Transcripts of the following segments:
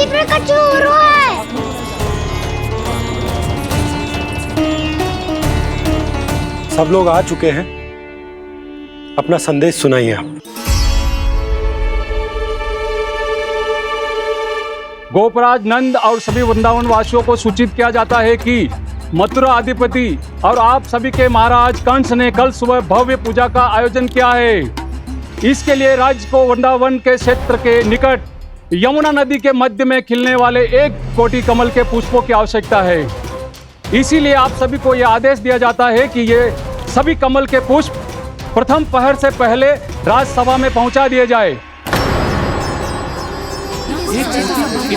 मंदिर में कचरा हो रहा है। सब लोग आ चुके हैं, अपना संदेश सुनाइए आप। गोपराज नंद और सभी वृंदावन वासियों को सूचित किया जाता है कि मथुरा अधिपति और आप सभी के महाराज कंस ने कल सुबह भव्य पूजा का आयोजन किया है। इसके लिए राज्य को वृंदावन के क्षेत्र के निकट यमुना नदी के मध्य में खिलने वाले 1 कोटि कमल के पुष्पों की आवश्यकता है। इसीलिए आप सभी को यह आदेश दिया जाता है कि ये सभी कमल के पुष्प प्रथम पहर से पहले राजसभा में पहुंचा दिए जाए।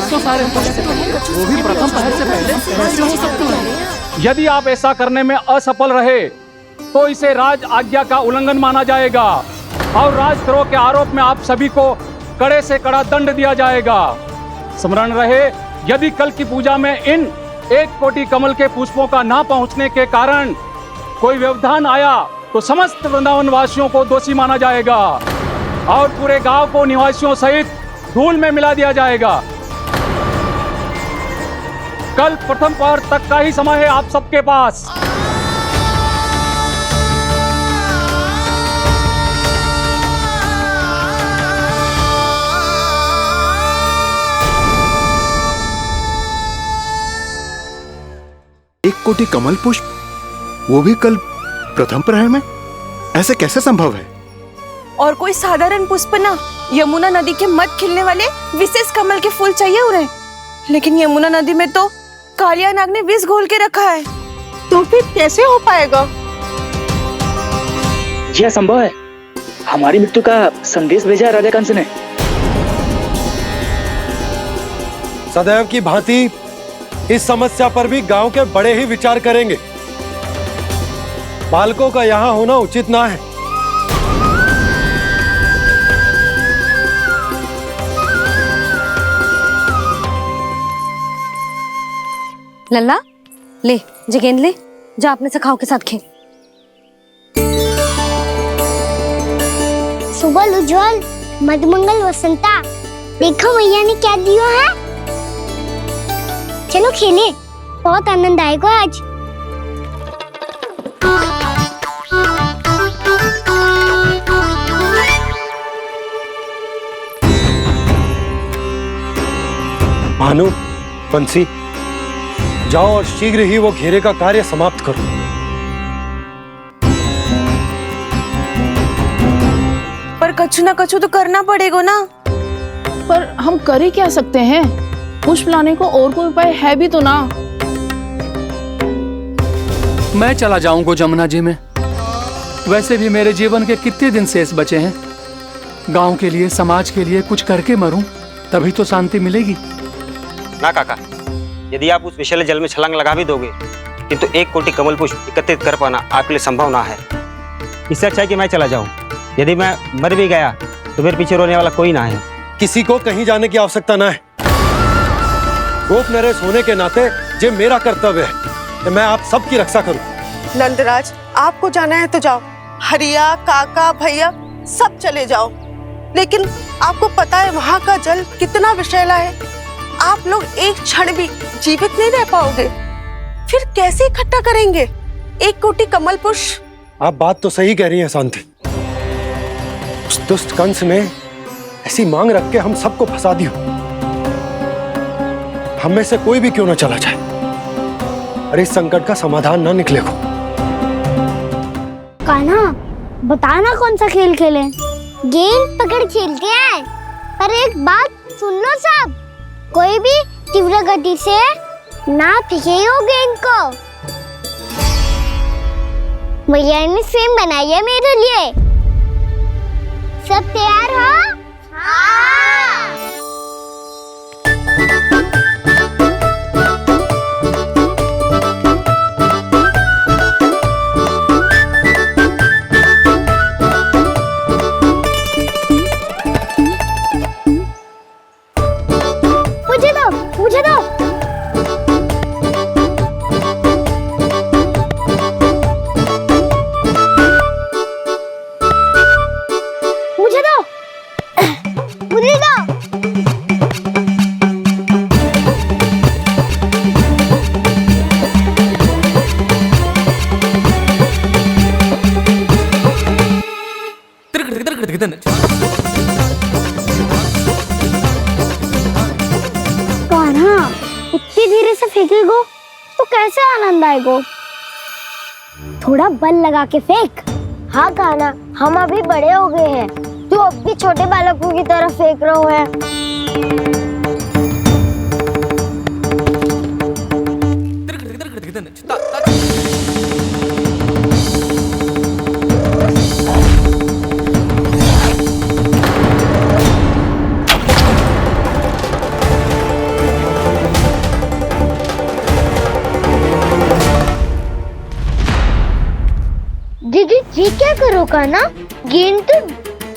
तो सारे वो भी प्रथम पहर से पहले कैसे हो सकते हैं? यदि आप ऐसा करने में असफल रहे तो इसे राज आज्ञा का उल्लंघन माना जाएगा और राजद्रोह के आरोप में आप सभी को कड़े से कड़ा दंड दिया जाएगा। स्मरण रहे, यदि कल की पूजा में इन 1 कोटि कमल के पुष्पों का ना पहुंचने के कारण कोई व्यवधान आया तो समस्त वृंदावन वासियों को दोषी माना जाएगा और पूरे गांव को निवासियों सहित धूल में मिला दिया जाएगा। कल प्रथम पहर तक का ही समय है आप सबके पास। एक कोटि कमल पुष्प, वो भी कल प्रथम प्रहर में? ऐसे कैसे संभव है? और कोई साधारण पुष्प ना, यमुना नदी के मध्य खिलने वाले विशेष कमल के फूल चाहिए उन्हें। लेकिन यमुना नदी में तो कालिया नाग ने विष घोल के रखा है, तो फिर कैसे हो पाएगा? यह संभव है। हमारी मृत्यु का संदेश भेजा राजा कंस ने। सदैव की भांति इस समस्या पर भी गांव के बड़े ही विचार करेंगे। बालकों का यहाँ होना उचित ना है। लल्ला, ले जे गेंद ले, जा अपने सखाओं के साथ खेल। सुबह उज्जवल, मधुमंगल वसंता, देखो भैया ने क्या दिया है। चलो खेले, बहुत आनंद आएगा आज। भानु, बंसी, जाओ और शीघ्र ही वो घेरे का कार्य समाप्त करो। पर कछु ना कछु तो करना पड़ेगा ना। पर हम कर ही क्या सकते हैं? पुष्प लाने को और कोई उपाय है भी तो ना। मैं चला जाऊंगा जमुना जी में। वैसे भी मेरे जीवन के कितने दिन शेष बचे हैं। गांव के लिए, समाज के लिए कुछ करके मरूं, तभी तो शांति मिलेगी। ना काका, यदि आप उस विषैले जल में छलांग लगा भी दोगे, किंतु 1 कोटि कमल पुष्प एकत्रित कर पाना आपके लिए संभव ना है। इससे अच्छा है कि मैं चला जाऊं। यदि मैं मर भी गया तो मेरे पीछे रोने वाला कोई ना है। किसी को कहीं जाने की आवश्यकता ना है। गोप नरेश होने के नाते ये मेरा कर्तव्य है कि मैं आप सबकी रक्षा करूं। नंदराज, आपको जाना है तो जाओ। हरिया, काका, भैया सब चले जाओ। लेकिन आपको पता है वहाँ का जल कितना विषैला है। आप लोग एक क्षण भी जीवित नहीं रह पाओगे। फिर कैसे इकट्ठा करेंगे 1 कोटि कमल पुष्प? आप बात तो सही कह रही हैं शांति। उस दुष्ट कंस ने ऐसी मांग रख के हम सबको फंसा दिया। हम में से कोई भी क्यों ना चला जाए और इस संकट का समाधान ना निकले को। कान्हा, बताना कौन सा खेल खेले? गेंद पकड़ खेलते हैं। पर एक बात सुन लो सब, कोई भी तीव्र गति से ना फेंकेगा गेंद को। भैया ने फ्रेम बनाई है मेरे लिए। सब तैयार हो? हाँ। मुझे दो, मुझे दो। मुझे दो, मुझे फेंकेगो तो कैसे आनंद आएगो? थोड़ा बल लगा के फेंक। हाँ कान्हा, हम अभी बड़े हो गए हैं, तू अब भी छोटे बालकों की तरह फेंक रहे है। दीदी जी क्या करो कान्हा, गेंद तो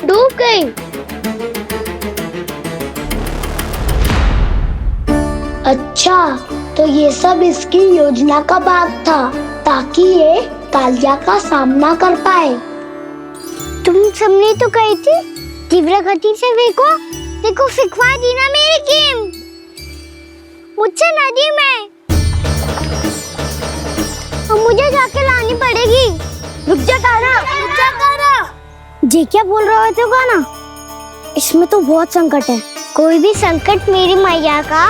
डूब गई। अच्छा, तो ये सब इसकी योजना का भाग था ताकि ये कालिया का सामना कर पाए। तुम सबने तो कही थी तीव्र गति से फेंको, देखो फिकवा दी ना मेरी गेम मुझसे नदी में। तो मुझे जाके लानी पड़ेगी। रुक जा कान्हा, रुक जा कान्हा। जी क्या बोल रहे थे कान्हा? इसमें तो बहुत संकट है। कोई भी संकट मेरी मैया का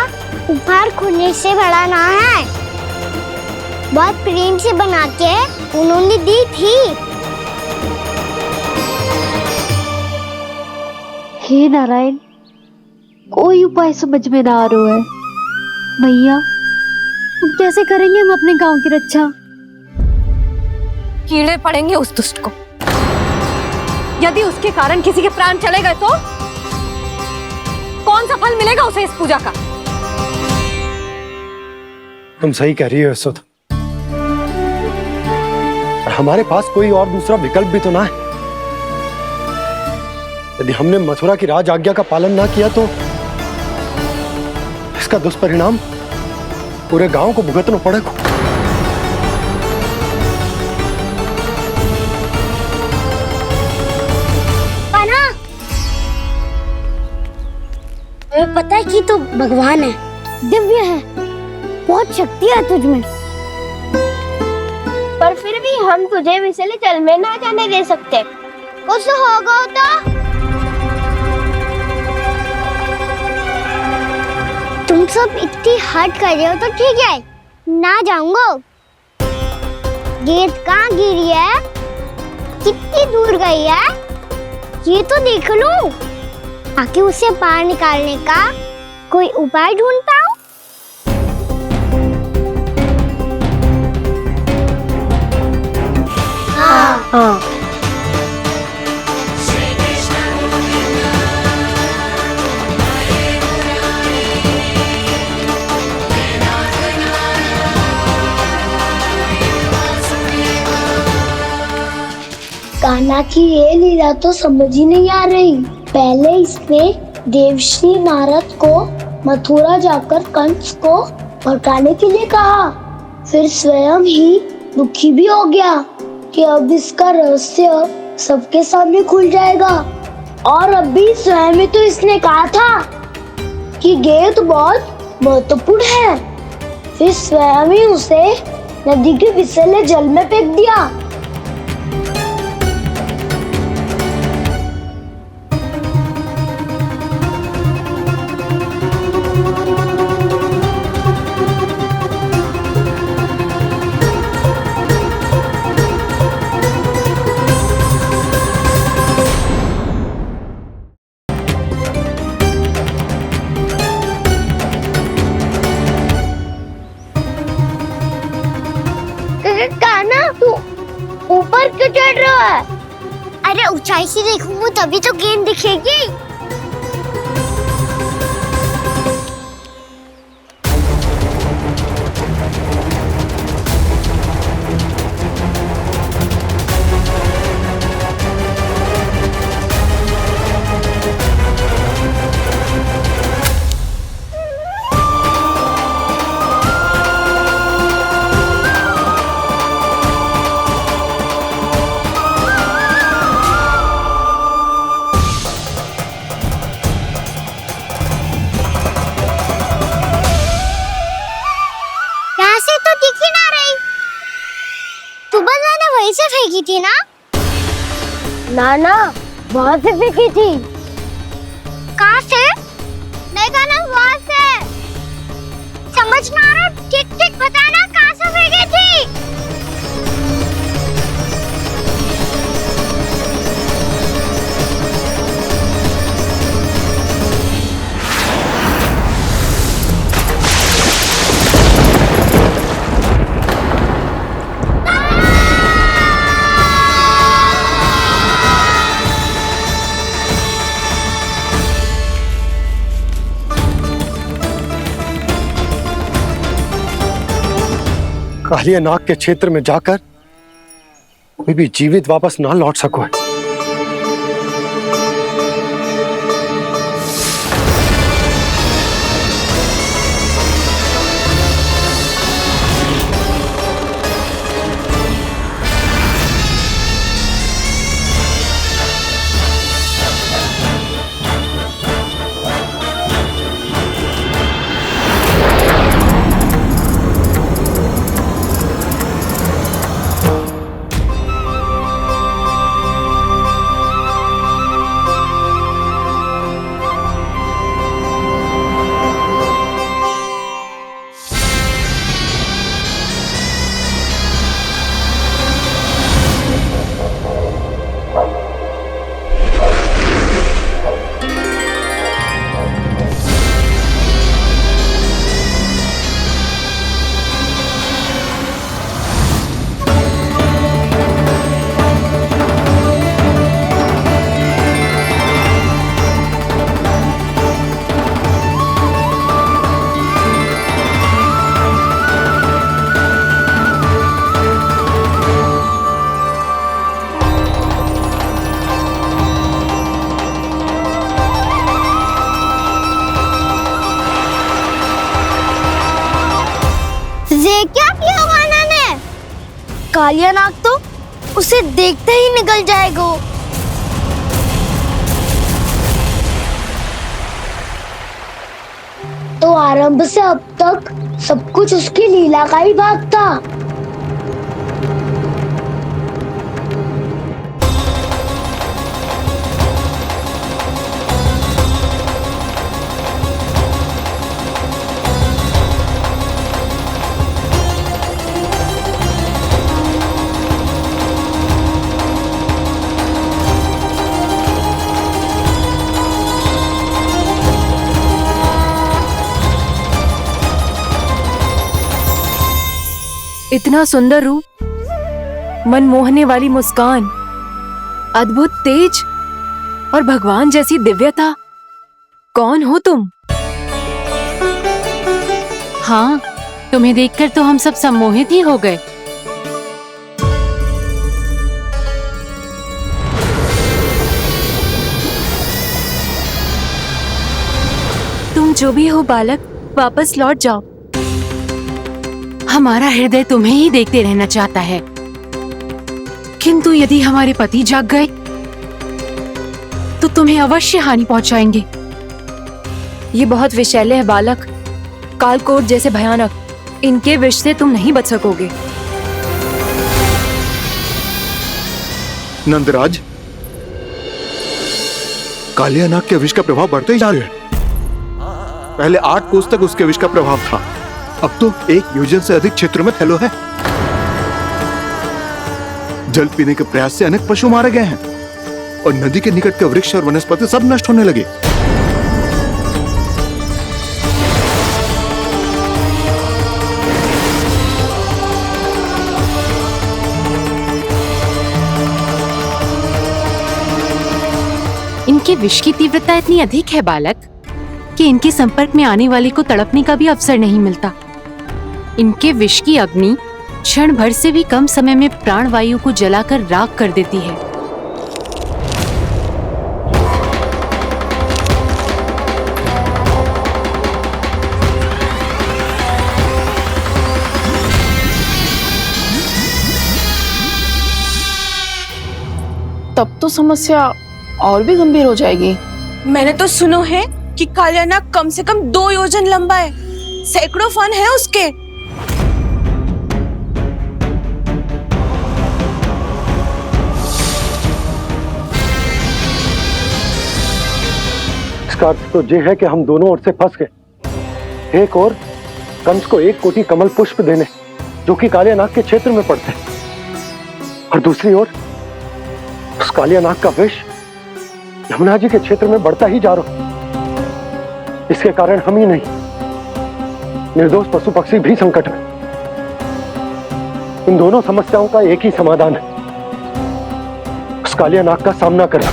उपहार खोने से बड़ा ना है। बहुत प्रेम से बना के उन्होंने दी थी। हे नारायण, कोई उपाय समझ में ना आ रहा है। मैया, हम कैसे करेंगे हम अपने गांव की रक्षा? कीड़े पड़ेंगे उस दुष्ट को। यदि उसके कारण किसी के प्राण चले गए तो कौन सा फल मिलेगा उसे इस पूजा का? तुम सही कह रही हो यशोद, पर हमारे पास कोई और दूसरा विकल्प भी तो ना है। यदि हमने मथुरा की राज आज्ञा का पालन ना किया तो इसका दुष्परिणाम पूरे गांव को भुगतना पड़ेगा। तुम्हें पता है कि तू भगवान है, दिव्य है, बहुत शक्ति है तुझ में, पर फिर भी हम तुझे विषैले जल में ना जाने दे सकते। कुछ होगा तो तुम सब इतनी हट कर रहे हो तो ठीक है, ना जाऊंगा। गेंद कहाँ गिरी है, कितनी दूर गई है, ये तो देख लूं, ताकि उसे बाहर निकालने का कोई उपाय ढूंढ पाऊं। हाँ। कान्हा की ये लीला तो समझ ही नहीं आ रही। पहले इसने देवश्री नारद को मथुरा जाकर कंस को भड़काने के लिए कहा, फिर स्वयं ही दुखी भी हो गया कि अब इसका रहस्य सबके सामने खुल जाएगा। और अभी स्वयं ही तो इसने कहा था कि गेंद बहुत महत्वपूर्ण है, फिर स्वयं ही उसे नदी के विषैले जल में फेंक दिया। कान्हा, तू ऊपर क्यों चढ़ रहा है? अरे ऊंचाई से देखूंगा तभी तो गेंद दिखेगी। वहीं से फेंकी थी ना? ना, वहाँ से फेंकी थी। कहाँ से? नहीं कान्हा, वहाँ से। समझ में आ रहा, ठीक कालिया नाग के क्षेत्र में जाकर कोई भी जीवित वापस ना लौट सको। ये क्या किया वाना ने? कालिया नाग तो उसे देखते ही निकल जाएगा। तो आरंभ से अब तक सब कुछ उसकी लीला का ही भाग था। इतना सुंदर रूप, मन मोहने वाली मुस्कान, अद्भुत तेज और भगवान जैसी दिव्यता। कौन हो तुम? हाँ, तुम्हें देखकर तो हम सब सम्मोहित ही हो गए। तुम जो भी हो बालक, वापस लौट जाओ। हमारा हृदय तुम्हें ही देखते रहना चाहता है, किंतु यदि हमारे पति जाग गए तो तुम्हें अवश्य हानि पहुंचाएंगे। ये बहुत विषैले है बालक, कालकोट जैसे भयानक। इनके विष से तुम नहीं बच सकोगे। नंदराज, कालिया नाग के विष का प्रभाव बढ़ते ही जा रहा है। पहले 8 कोस तक उसके विष का प्रभाव था, अब तो 1 योजन से अधिक क्षेत्र में फैलो है। जल पीने के प्रयास से अनेक पशु मारे गए हैं और नदी के निकट के वृक्ष और वनस्पति सब नष्ट होने लगे। इनके विष की तीव्रता इतनी अधिक है बालक कि इनके संपर्क में आने वाले को तड़पने का भी अवसर नहीं मिलता। इनके विष की अग्नि क्षण भर से भी कम समय में प्राणवायु को जलाकर राख कर देती है। तब तो समस्या और भी गंभीर हो जाएगी। मैंने तो सुनो है कि कालिया नाग कम से कम 2 योजन लंबा है, सैकड़ों फन है उसके। इसका अर्थ तो ये है कि हम दोनों ओर से फंस गए। एक और कंस को 1 कोटि कमल पुष्प देने जो कि कालिया नाग के क्षेत्र में पड़ते हैं, और दूसरी ओर उस कालिया नाग का विष यमुना जी के क्षेत्र में बढ़ता ही जा रहा। इसके कारण हम ही नहीं, निर्दोष पशु पक्षी भी संकट में। इन दोनों समस्याओं का एक ही समाधान है, उस कालिया नाग का सामना करना।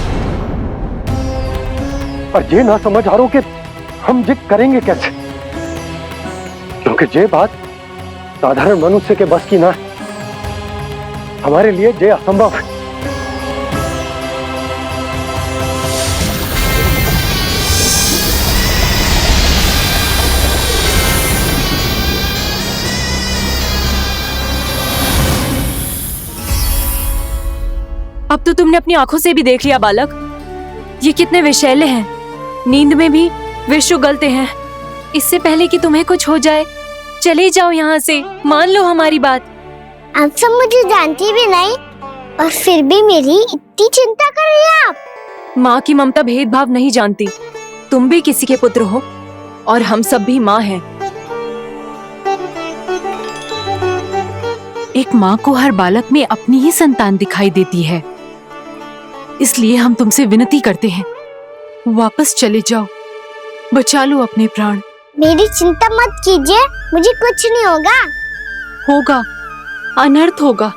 और ये ना समझ आ रहा कि हम ये करेंगे कैसे, क्योंकि ये बात साधारण मनुष्य के बस की ना है। हमारे लिए ये असंभव है। अब तो तुमने अपनी आंखों से भी देख लिया बालक, ये कितने विषैले हैं। नींद में भी विष उगलते हैं। इससे पहले कि तुम्हें कुछ हो जाए, चले जाओ यहाँ से, मान लो हमारी बात। आप सब मुझे जानती भी नहीं और फिर भी मेरी इतनी चिंता कर रही हैं आप। माँ की ममता भेदभाव नहीं जानती। तुम भी किसी के पुत्र हो और हम सब भी माँ हैं। एक माँ को हर बालक में अपनी ही संतान दिखाई देती है, इसलिए हम तुमसे विनती करते हैं, वापस चले जाओ, बचा लो अपने प्राण। मेरी चिंता मत कीजिए, मुझे कुछ नहीं होगा। होगा, अनर्थ होगा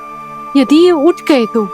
यदि ये उठ गए तो।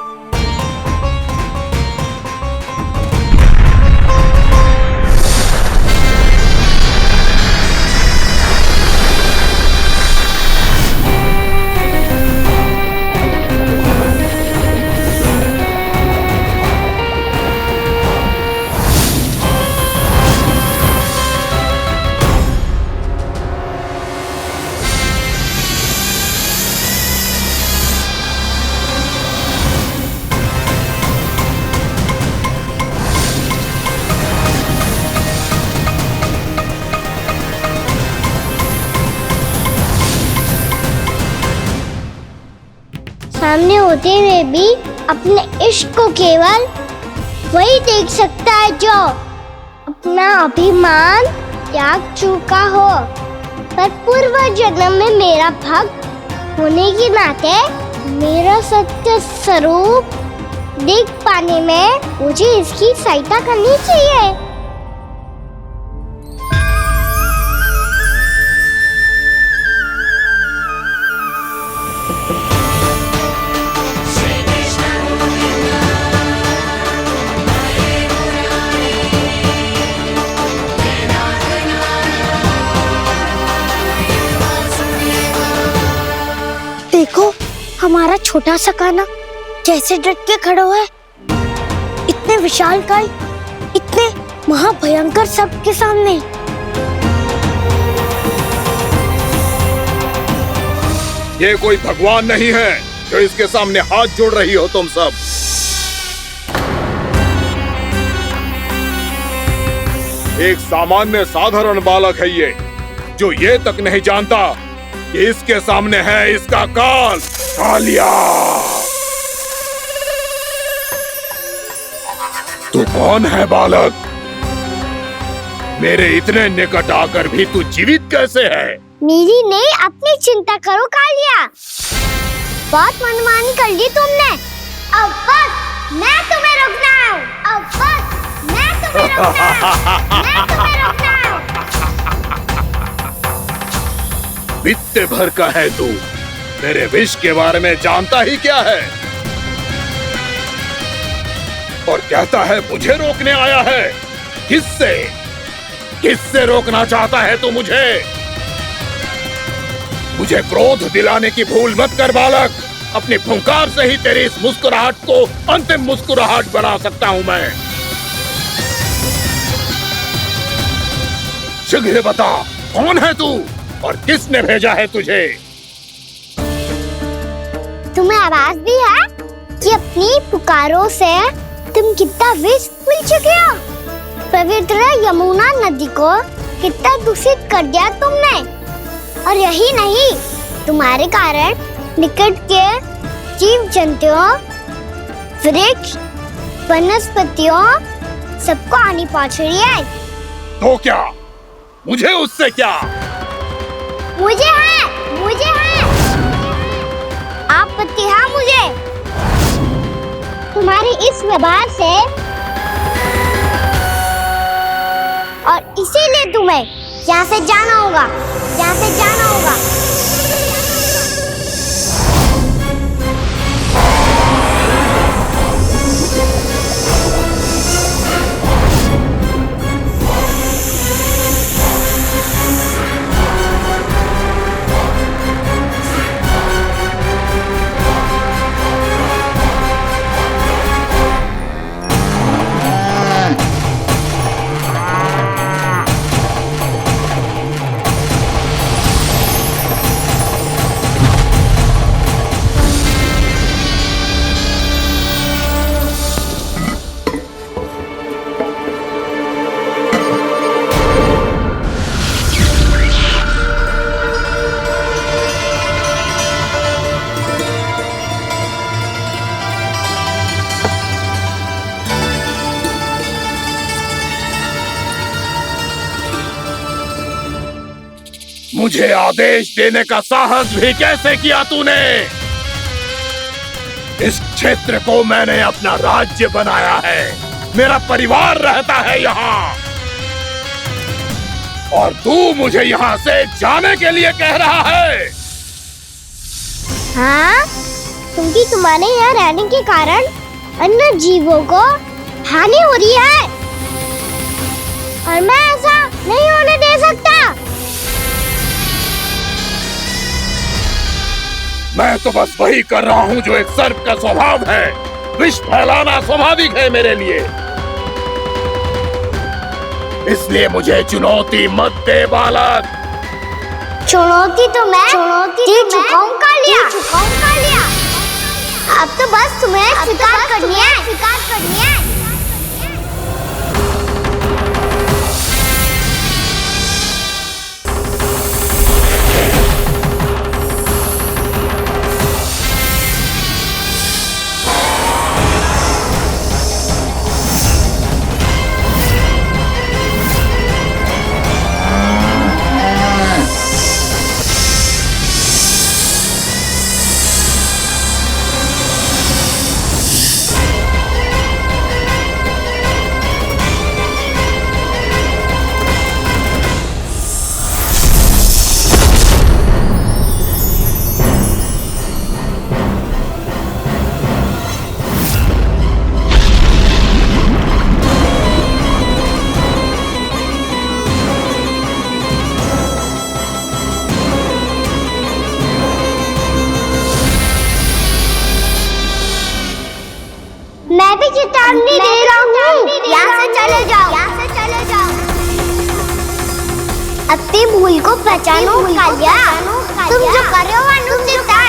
सामने होते हुए भी अपने इश्क को केवल वही देख सकता है जो अपना अभिमान त्याग चुका हो। पर पूर्व जन्म में मेरा भक्त होने के नाते मेरा सत्य स्वरूप देख पाने में मुझे इसकी सहायता करनी चाहिए। देखो हमारा छोटा सा कान्हा कैसे डट के खड़ा है। इतने विशालकाय, इतने महाभयंकर सबके सामने। ये कोई भगवान नहीं है जो इसके सामने हाथ जोड़ रही हो तुम सब। एक सामान्य साधारण बालक है ये, जो ये तक नहीं जानता कि इसके सामने है इसका काल, कालिया। तू कौन है बालक? मेरे इतने निकट आकर भी तू जीवित कैसे है? मेरी नहीं, अपनी चिंता करो कालिया। बहुत मनमानी कर ली तुमने। अब बस मैं तुम्हें रोकना हूँ। अब बस मैं तुम्हें रोकना हूँ। मैं तुम्हें रोकना हूँ। बित्ते भर का है तू, मेरे विष के बारे में जानता ही क्या है? और कहता है मुझे रोकने आया है। किससे? किससे रोकना चाहता है तू मुझे? मुझे क्रोध दिलाने की भूल मत कर बालक। अपनी फुंकार से ही तेरी इस मुस्कुराहट को अंतिम मुस्कुराहट बना सकता हूं मैं। शीघ्र बता, कौन है तू और किसने भेजा है तुझे? तुम्हें आवाज भी है कि अपनी पुकारों से तुम कितना विष भूल चुके हो। पवित्र यमुना नदी को कितना दूषित कर दिया तुमने। और यही नहीं, तुम्हारे कारण निकट के जीव जंतुओं, वृक्ष, वनस्पतियों सबको हानि पहुंच रही है। तो क्या? मुझे उससे क्या? मुझे है आपत्ति है मुझे तुम्हारे इस व्यवहार से, और इसीलिए तुम्हें यहाँ से जाना होगा। यहाँ से जाना होगा। मुझे आदेश देने का साहस भी कैसे किया तूने? इस क्षेत्र को मैंने अपना राज्य बनाया है, मेरा परिवार रहता है यहाँ, और तू मुझे यहाँ से जाने के लिए कह रहा है? हाँ, क्योंकि तुम्हारे यहाँ रहने के कारण अन्य जीवों को हानि हो रही है और मैं ऐसा नहीं होने दे सकता। मैं तो बस वही कर रहा हूँ जो एक सर्प का स्वभाव है। विष फैलाना स्वाभाविक है मेरे लिए, इसलिए मुझे चुनौती मत दे बालक। चुनौती तो मैं दे चुका हूँ कालिया। अब तो बस तुम्हें स्वीकार करनी है। मैं भी चेतावनी दे रहा हूँ, यहाँ से चले जाओ। अपनी भूल को पहचानो कालिया, तुम जो कर रहे हो अनुचित है।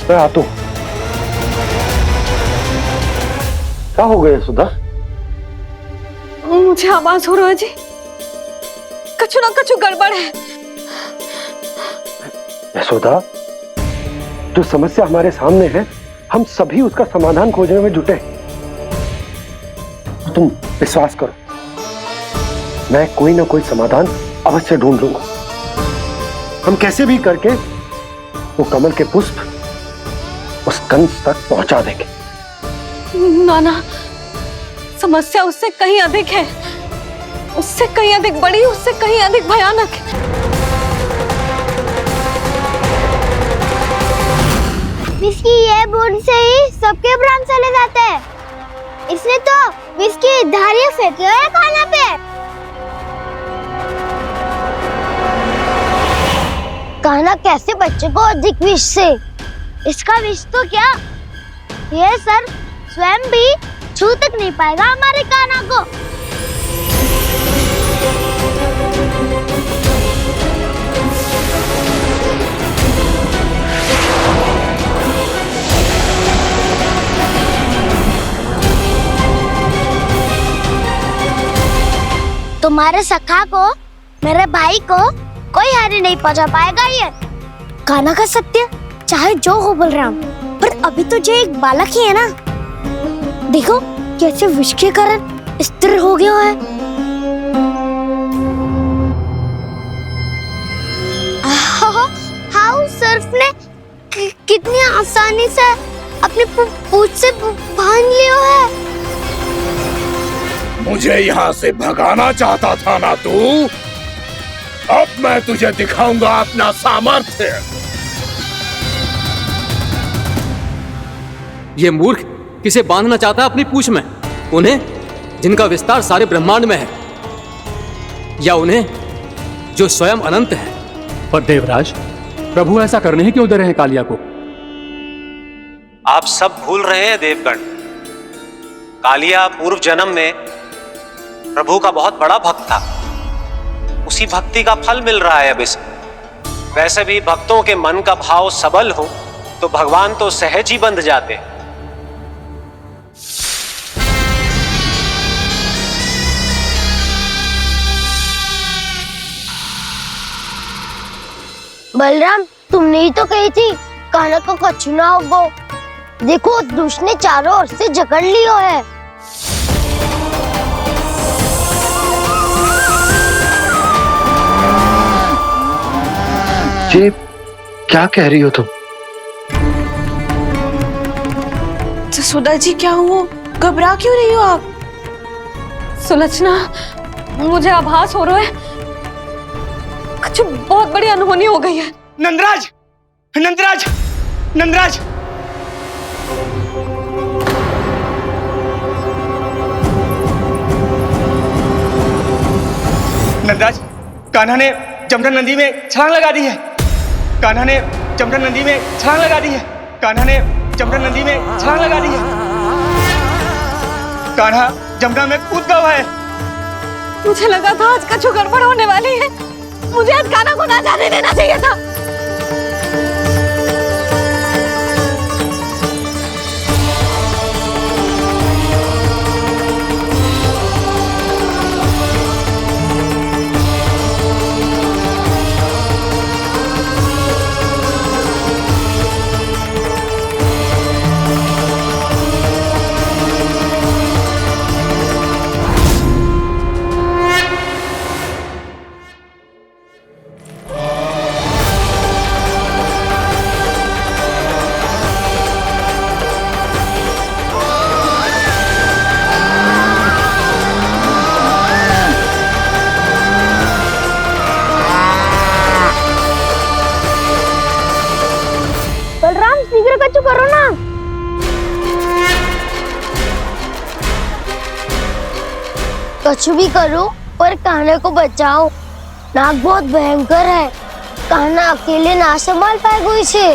मैं आता हूँ। क्या हो गया सुधा? मुझे आवाज हो रहा है जी, कछु ना कछु गड़बड़ है। यशोदा, जो समस्या हमारे सामने है, हम सभी उसका समाधान खोजने में जुटे। तुम विश्वास करो, मैं कोई ना कोई समाधान अवश्य ढूंढ लूंगा। हम कैसे भी करके वो कमल के पुष्प उस कंस तक पहुंचा देंगे। नाना, समस्या उससे कहीं अधिक है, उससे कहीं अधिक बड़ी, उससे कहीं अधिक भयानक है। विस्की ये बूंद से ही सबके प्राण चले जाते हैं, इसलिए तो विस्की धारियां फेंके हुए हैं खाना पे। कान्हा कैसे बच्चे को अधिक विष से? इसका विष तो क्या, ये सर स्वयं भी छू तक नहीं पाएगा हमारे कान्हा को। तुम्हारे सखा को, मेरे भाई को कोई हानि नहीं पहुंचा पाएगा। ये कान्हा का सत्य चाहे जो हो बलराम, पर अभी तो जो एक बालक ही है ना। देखो कैसे विष के कारण स्थिर हो गया है। हाउ सर्फ ने कितनी आसानी से अपनी पूंछ से बांध लिया है। मुझे यहाँ से भगाना चाहता था ना तू? अब मैं तुझे दिखाऊंगा अपना सामर्थ्य। ये मूर्ख किसे बांधना चाहता है अपनी पूंछ में? उन्हें जिनका विस्तार सारे ब्रह्मांड में है, या उन्हें जो स्वयं अनंत है? पर देवराज, प्रभु ऐसा करने ही क्यों दे रहे हैं कालिया को? आप सब भूल रहे हैं देवगण। कालिया पूर्व जन्म में प्रभु का बहुत बड़ा भक्त था। उसी भक्ति का फल मिल रहा है अब इसे। वैसे भी भक्तों के मन का भाव सबल हो तो भगवान तो सहज ही बंध जाते हैं। बलराम, तुमने ही तो कही थी कान्हा को कछु ना होगो। देखो दुष्ट ने चारों ओर से जकड़ लियो है। ये क्या कह रही हो तुम? जसोदा जी, क्या हुआ? घबरा क्यों रही हो आप? सुलोचना, मुझे आभास हो रहा है कुछ बहुत बड़ी अनहोनी हो गई है। नंदराज, नंदराज, नंदराज! नंदराज, कान्हा ने जमदग्नि नदी में छलांग लगा दी है। कान्हा ने जमदग्नि नदी में छलांग लगा दी है। कान्हा ने जमदग्नि नदी में छलांग लगा दी है। कान्हा जमुना में कूद गया है। मुझे लगा था आज कछु गड़बड़ होने वाली है। मुझे आज कान्हा को ना जाने देना चाहिए था। बलराम, शीघ्र कछु करो ना। कछु भी करो पर कान्हा को बचाओ। नाग बहुत भयंकर है। कान्हा अकेले ना संभाल पाएगा इसे।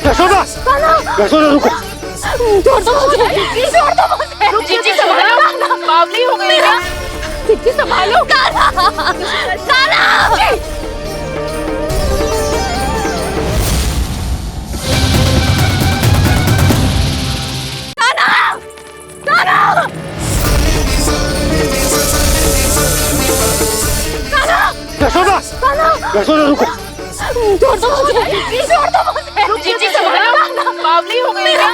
यशोदा, रुको। छोड़ दो मुझे, छोड़ दो मुझे। जीजी संभालो, बावली हो गई है। जीजी संभालो। कान्हा, कान्हा। यशोदा, यशोदा, रुको। छोड़ दो मुझे, छोड़ दो मुझे। जीजी संभालो, बावली हो गई है।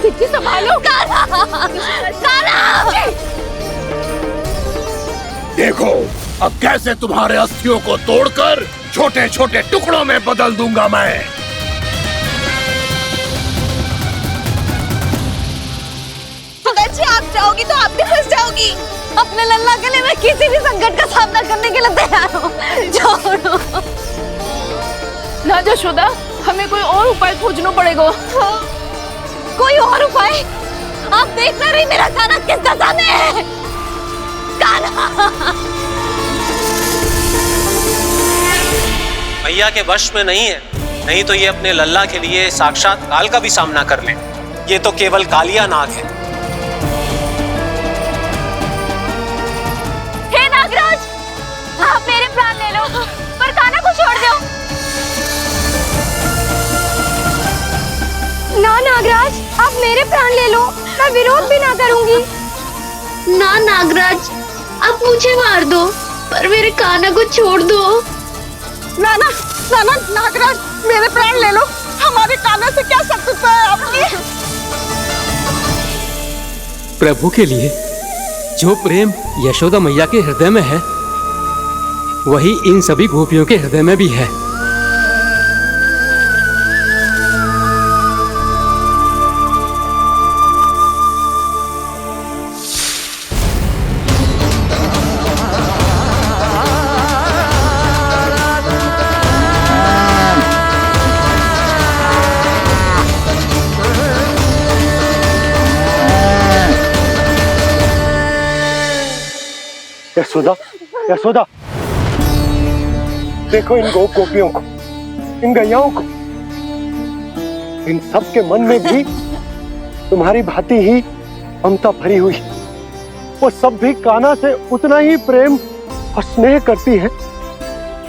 जीजी संभालो। कान्हा, कान्हा। देखो अब कैसे तुम्हारे अस्थियों को तोड़कर छोटे छोटे टुकड़ों में बदल दूंगा मैं। जी, आप जाओगी तो आप भी फंस जाओगी। अपने लल्ला के लिए मैं किसी भी संकट का सामना करने के लिए तैयार हूँ। छोड़ो ना जशोदा, हमें कोई और उपाय खोजना पड़ेगा। कोई और उपाय? आप देख ना रही मेरा कान्हा किस दशा में है। कान्हा मैया के वश में नहीं है, नहीं तो ये अपने लल्ला के लिए साक्षात काल का भी सामना कर ले। ये तो केवल कालिया नाग है। हे नागराज, आप मेरे प्राण ले लो पर कान्हा को छोड़ दो। ना नागराज, आप मेरे प्राण ले लो, मैं विरोध भी ना करूंगी। ना नागराज, आप मुझे मार दो पर मेरे कान्हा को छोड़ दो। ना ना ना ना नागराज, मेरे प्राण ले लो, हम हमारे कान्हा से क्या शत्रुता है आपकी? प्रभु के लिए जो प्रेम यशोदा मैया के हृदय में है वही इन सभी गोपियों के हृदय में भी है। यशोदा, यशोदा, देखो इन गोपियों को, इन गैयाओं को, इन सब के मन में भी तुम्हारी भांति ही ममता भरी हुई। वो सब भी कान्हा से उतना ही प्रेम और स्नेह करती है,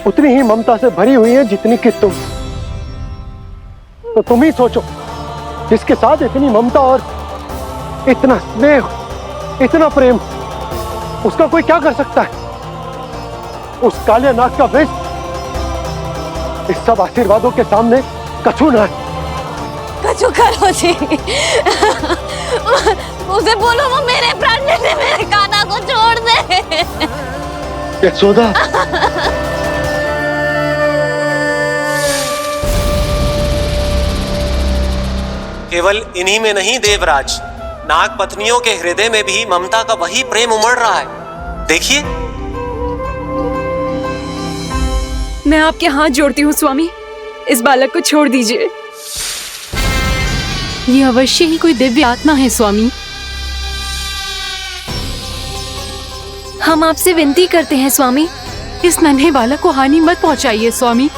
उतनी ही ममता से भरी हुई है जितनी कि तुम। तो तुम ही सोचो, जिसके साथ इतनी ममता और इतना स्नेह, इतना प्रेम, उसका कोई क्या कर सकता है? उस काले नाग का वेश इस सब आशीर्वादों के सामने कछु ना है। कछु करो जी। उसे बोलो वो मेरे प्राण में से मेरे कान्हा को छोड़ दे। यशोदा, केवल इन्हीं में नहीं देवराज, नाग पत्नियों के हृदय में भी ममता का वही प्रेम उमड़ रहा है। देखिए। मैं आपके हाथ जोड़ती हूँ स्वामी, इस बालक को छोड़ दीजिए। ये अवश्य ही कोई दिव्य आत्मा है स्वामी। हम आपसे विनती करते हैं स्वामी, इस नन्हे बालक को हानि मत पहुंचाइए स्वामी।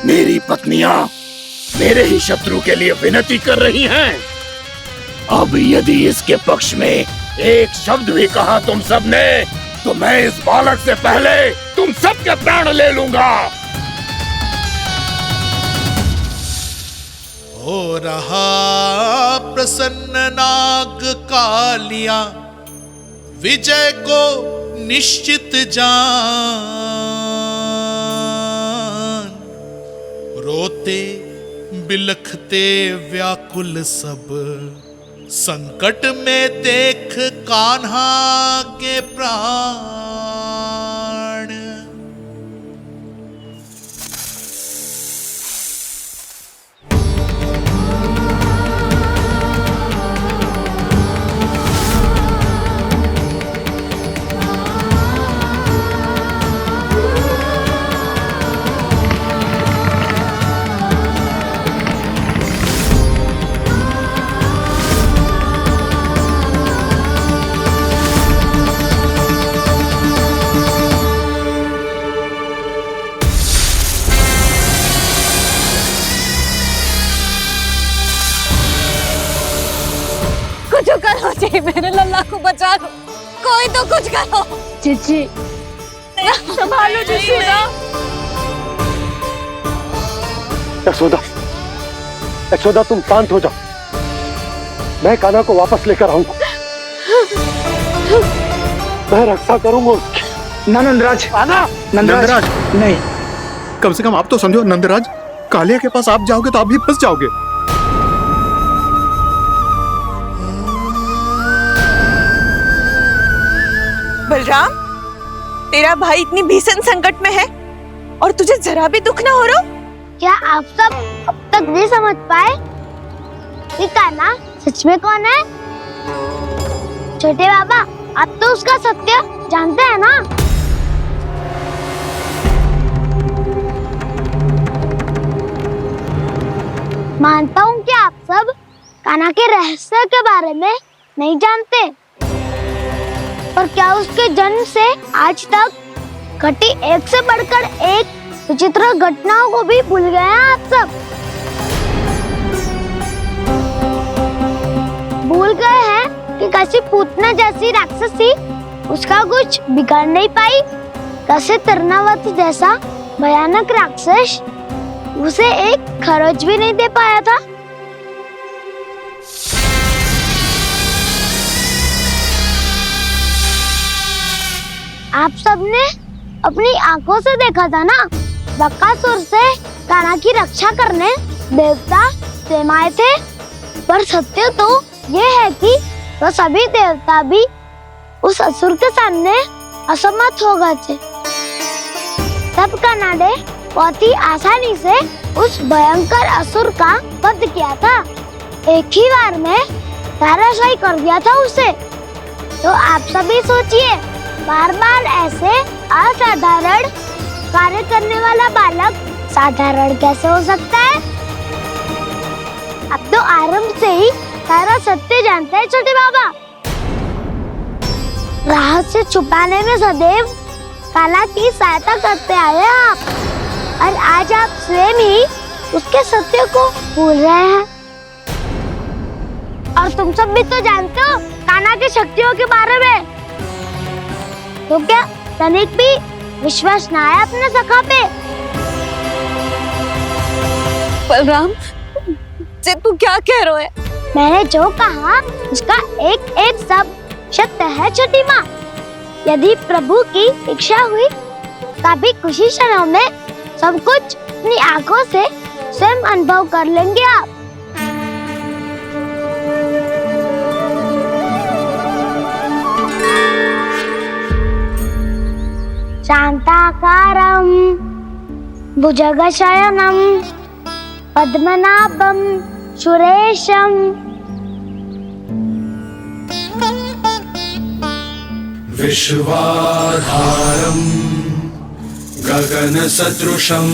मेरी पत्नियां मेरे ही शत्रु के लिए विनती कर रही हैं। अब यदि इसके पक्ष में एक शब्द भी कहा तुम सबने, तो मैं इस बालक से पहले तुम सबके प्राण ले लूंगा। हो रहा प्रसन्न नाग कालिया, विजय को निश्चित जान। रोते बिलखते व्याकुल सब, संकट में देख कान्हा के प्राण। कुछ करो जी, मेरे लल्ला को बचा लो, कोई तो कुछ करो। जीजी संभालो जीजी। यशोदा, यशोदा तुम शांत हो जाओ, मैं कान्हा को वापस लेकर आऊंगा। मैं रक्षा करूंगा उसकी। ना नंदराज, नंदराज नहीं। कम से कम आप तो समझो नंदराज, कालिया के पास आप जाओगे तो आप भी फंस जाओगे। बलराम, तेरा भाई इतनी भीषण संकट में है और तुझे जरा भी दुख ना हो रहा? क्या आप सब अब तक नहीं समझ पाए कि कान्हा सच में कौन है? छोटे बाबा, आप तो उसका सत्य जानते हैं ना? मानता हूँ कि आप सब कान्हा के रहस्य के बारे में नहीं जानते, पर क्या उसके जन्म से आज तक घटी एक से बढ़कर एक विचित्र घटनाओं को भी भूल गए हैं आप सब? भूल गए हैं कि कैसी पूतना जैसी राक्षसी उसका कुछ बिगाड़ नहीं पाई, कैसे तरनावती जैसा भयानक राक्षस उसे एक खरोच भी नहीं दे पाया था। आप सबने अपनी आंखों से देखा था ना, बकासुर से कान्हा की रक्षा करने देवता स्वयं आए थे, पर सत्य तो ये है कि वो सभी देवता भी उस असुर के सामने असमर्थ हो गए थे। तब कान्हा ने बहुत ही आसानी से उस भयंकर असुर का वध किया था। एक ही बार में धराशायी कर दिया था उसे। तो आप सभी सोचिए, बार बार ऐसे असाधारण कार्य करने वाला बालक साधारण कैसे हो सकता है? अब तो आरंभ से ही सारा सत्य जानते हैं छोटे बाबा। रहस्य छुपाने में सदैव कान्हा की सहायता करते आए हैं आप, और आज आप स्वयं ही उसके सत्य को भूल रहे हैं। और तुम सब भी तो जानते हो कान्हा की शक्तियों के बारे में, तो क्या तनिक भी विश्वास ना है अपने सखा पे? बलराम, तू क्या कह रहे है? मैंने जो कहा उसका एक एक शब्द सत्य है छोटी माँ। यदि प्रभु की इच्छा हुई तभी कुछ ही क्षणों में सब कुछ अपनी आंखों से स्वयं अनुभव कर लेंगे आप। शांताकारं भुजगशयनं पद्मनाभं सुरेशं विश्वाधारं गगनसदृशं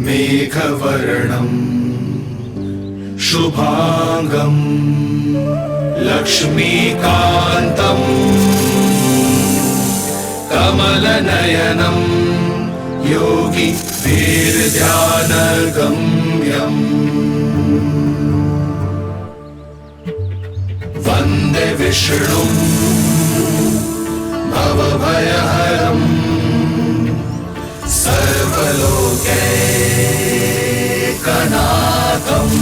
मेघवर्णं शुभांगं लक्ष्मीकान्तं कमलनयनं योगी वीरध्यानगम्यं वन्दे विष्णुं भवभयहरं सर्वलोकैकनाथम्।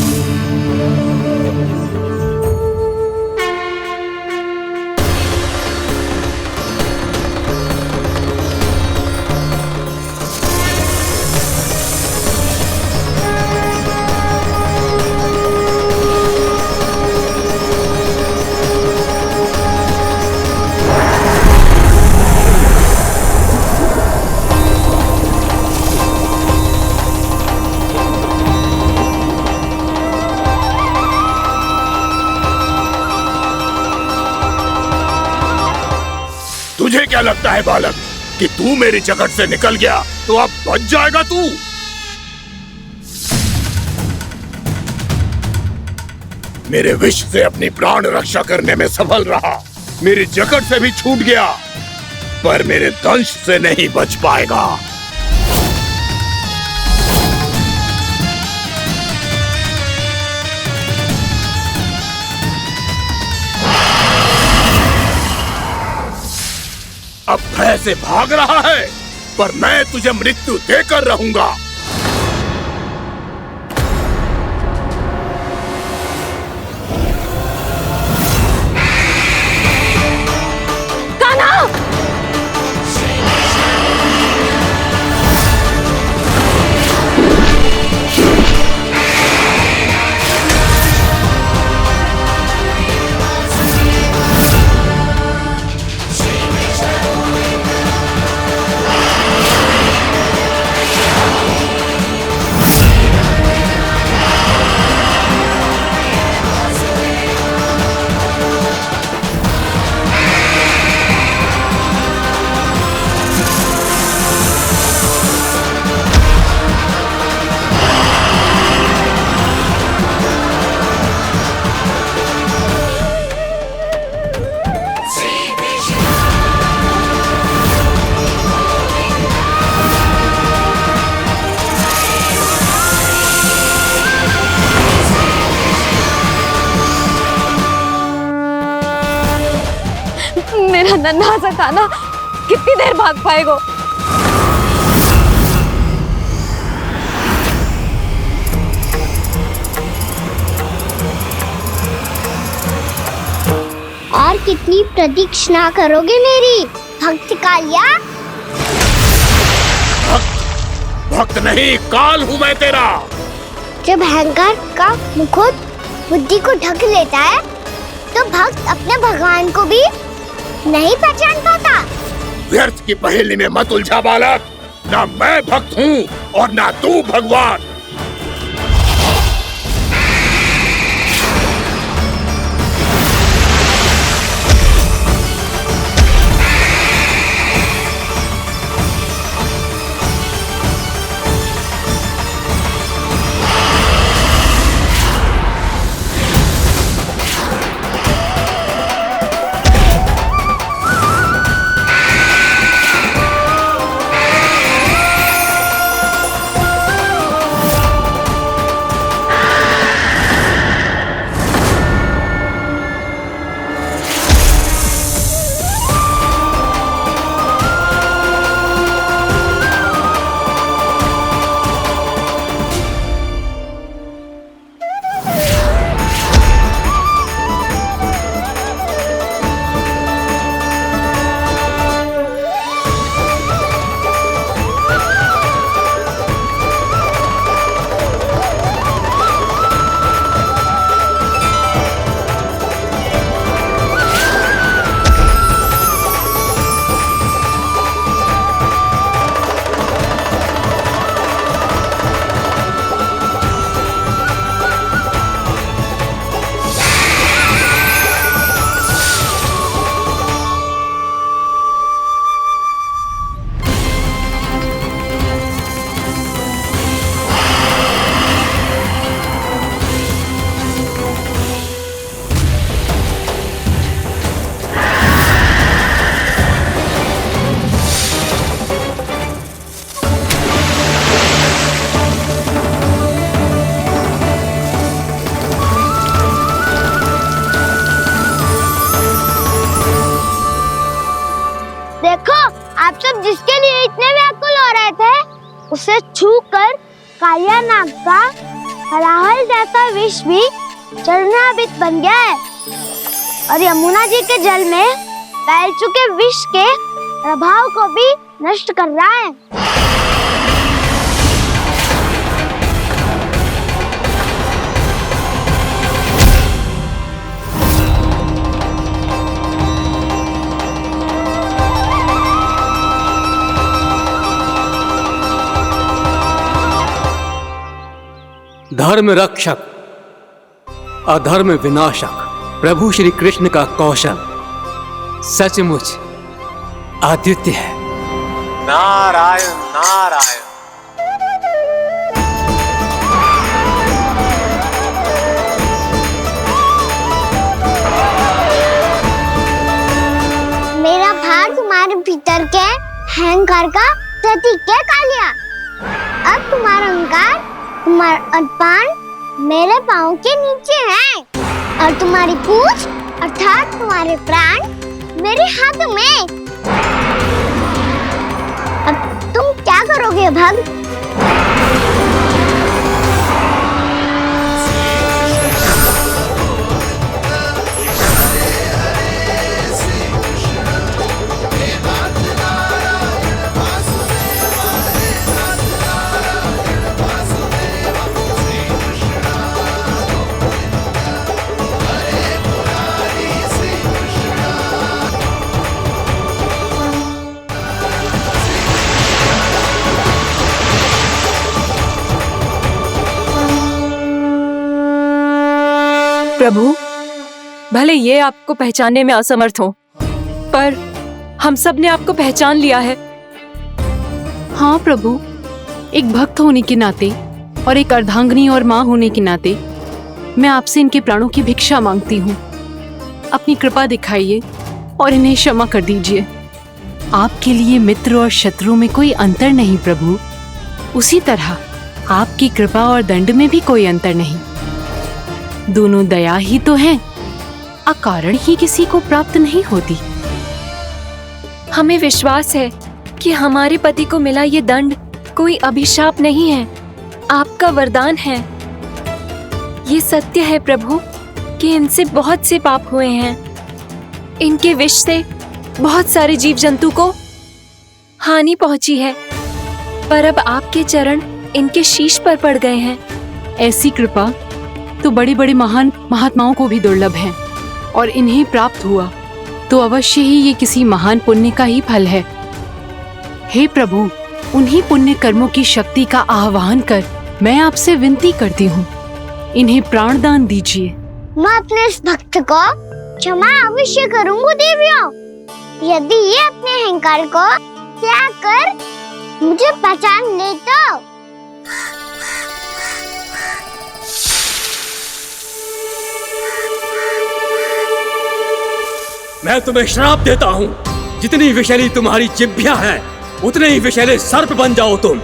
तुझे क्या लगता है बालक कि तू मेरी जगत से निकल गया तो अब बच जाएगा तू? मेरे विष से अपनी प्राण रक्षा करने में सफल रहा, मेरी जगत से भी छूट गया, पर मेरे दंश से नहीं बच पाएगा। अब भय से भाग रहा है, पर मैं तुझे मृत्यु देकर रहूंगा। कान्हा! मेरा नन्हा सा कान्हा कितनी देर भाग पाएगा? और कितनी प्रतीक्षा करोगे मेरी भक्त कालिया? भक्त नहीं, काल हूँ मैं तेरा। जब अहंकार का मुकुट बुद्धि को ढक लेता है तो भक्त अपने भगवान को भी नहीं पहचान पाता। व्यर्थ की पहेली में मत उलझा बालक। ना मैं भक्त हूँ और ना तू भगवान। जिसके लिए इतने व्याकुल हो रहे थे उसे छूकर कालिया नाग का हलाहल जैसा विष भी चरणामृत बन गया है और यमुना जी के जल में फैल चुके विष के प्रभाव को भी नष्ट कर रहा है। धर्म रक्षक अधर्म विनाशक प्रभु श्री कृष्ण का कौशल सचमुच अद्वितीय है। नारायण नारायण। मेरा भार तुम्हारे भीतर के अहंकार का प्रतीक है कालिया। अब तुम्हारा अहंकार तुम्हारा अनपान मेरे पाँव के नीचे है और तुम्हारी पूंछ अर्थात तुम्हारे प्राण मेरे हाथ में। अब तुम क्या करोगे भक्त? प्रभु, भले ये आपको पहचानने में असमर्थ हो, पर हम सब ने आपको पहचान लिया है। हाँ प्रभु, एक भक्त होने के नाते और एक अर्धांगिनी और माँ होने के नाते मैं आपसे इनके प्राणों की भिक्षा मांगती हूँ। अपनी कृपा दिखाइए और इन्हें क्षमा कर दीजिए। आपके लिए मित्र और शत्रु में कोई अंतर नहीं प्रभु। उसी तरह आपकी कृपा और दंड में भी कोई अंतर नहीं। दोनों दया ही तो हैं, अकारण ही किसी को प्राप्त नहीं होती। हमें विश्वास है कि हमारे पति को मिला ये दंड कोई अभिशाप नहीं है, आपका वरदान है। ये सत्य है प्रभु कि इनसे बहुत से पाप हुए हैं। इनके विष से बहुत सारे जीव जंतु को हानि पहुंची है। पर अब आपके चरण इनके शीश पर पड़ गए हैं। ऐसी कृपा तो बड़ी बड़ी महान महात्माओं को भी दुर्लभ है, और इन्हें प्राप्त हुआ तो अवश्य ही ये किसी महान पुण्य का ही फल है। हे प्रभु, उन्हीं पुण्य कर्मों की शक्ति का आह्वान कर मैं आपसे विनती करती हूँ, इन्हें प्राणदान दीजिए। मैं अपने इस भक्त को क्षमा अवश्य करूंगी देवियों, यदि ये अपने अहंकार को त्याग कर मुझे पहचान ले तो। मैं तुम्हें श्राप देता हूँ, जितनी विषैली तुम्हारी जिह्वा है उतने ही विषैले सर्प बन जाओ तुम।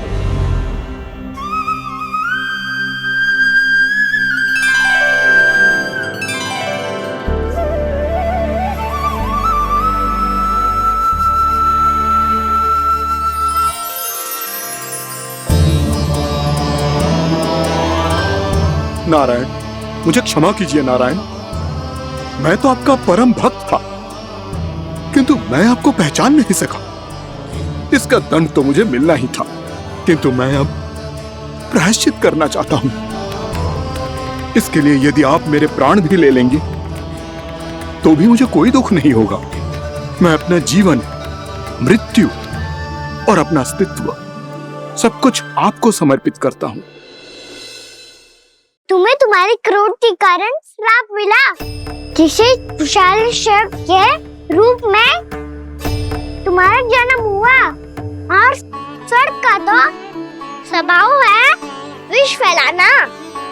नारायण, मुझे क्षमा कीजिए नारायण। मैं तो आपका परम भक्त था, किंतु मैं आपको पहचान नहीं सका। इसका दंड तो मुझे मिलना ही था, किंतु मैं अब प्रायश्चित करना चाहता हूं। इसके लिए यदि आप मेरे प्राण भी ले लेंगे तो भी मुझे कोई दुख नहीं होगा। मैं अपना जीवन, मृत्यु और अपना अस्तित्व सब कुछ आपको समर्पित करता हूं। तुम्हें तुम्हारी क्रोध के कारण श्राप मिला, जिसे विशाल सर्प के रूप में तुम्हारा जन्म हुआ, और सर्प का तो स्वभाव है विष फैलाना।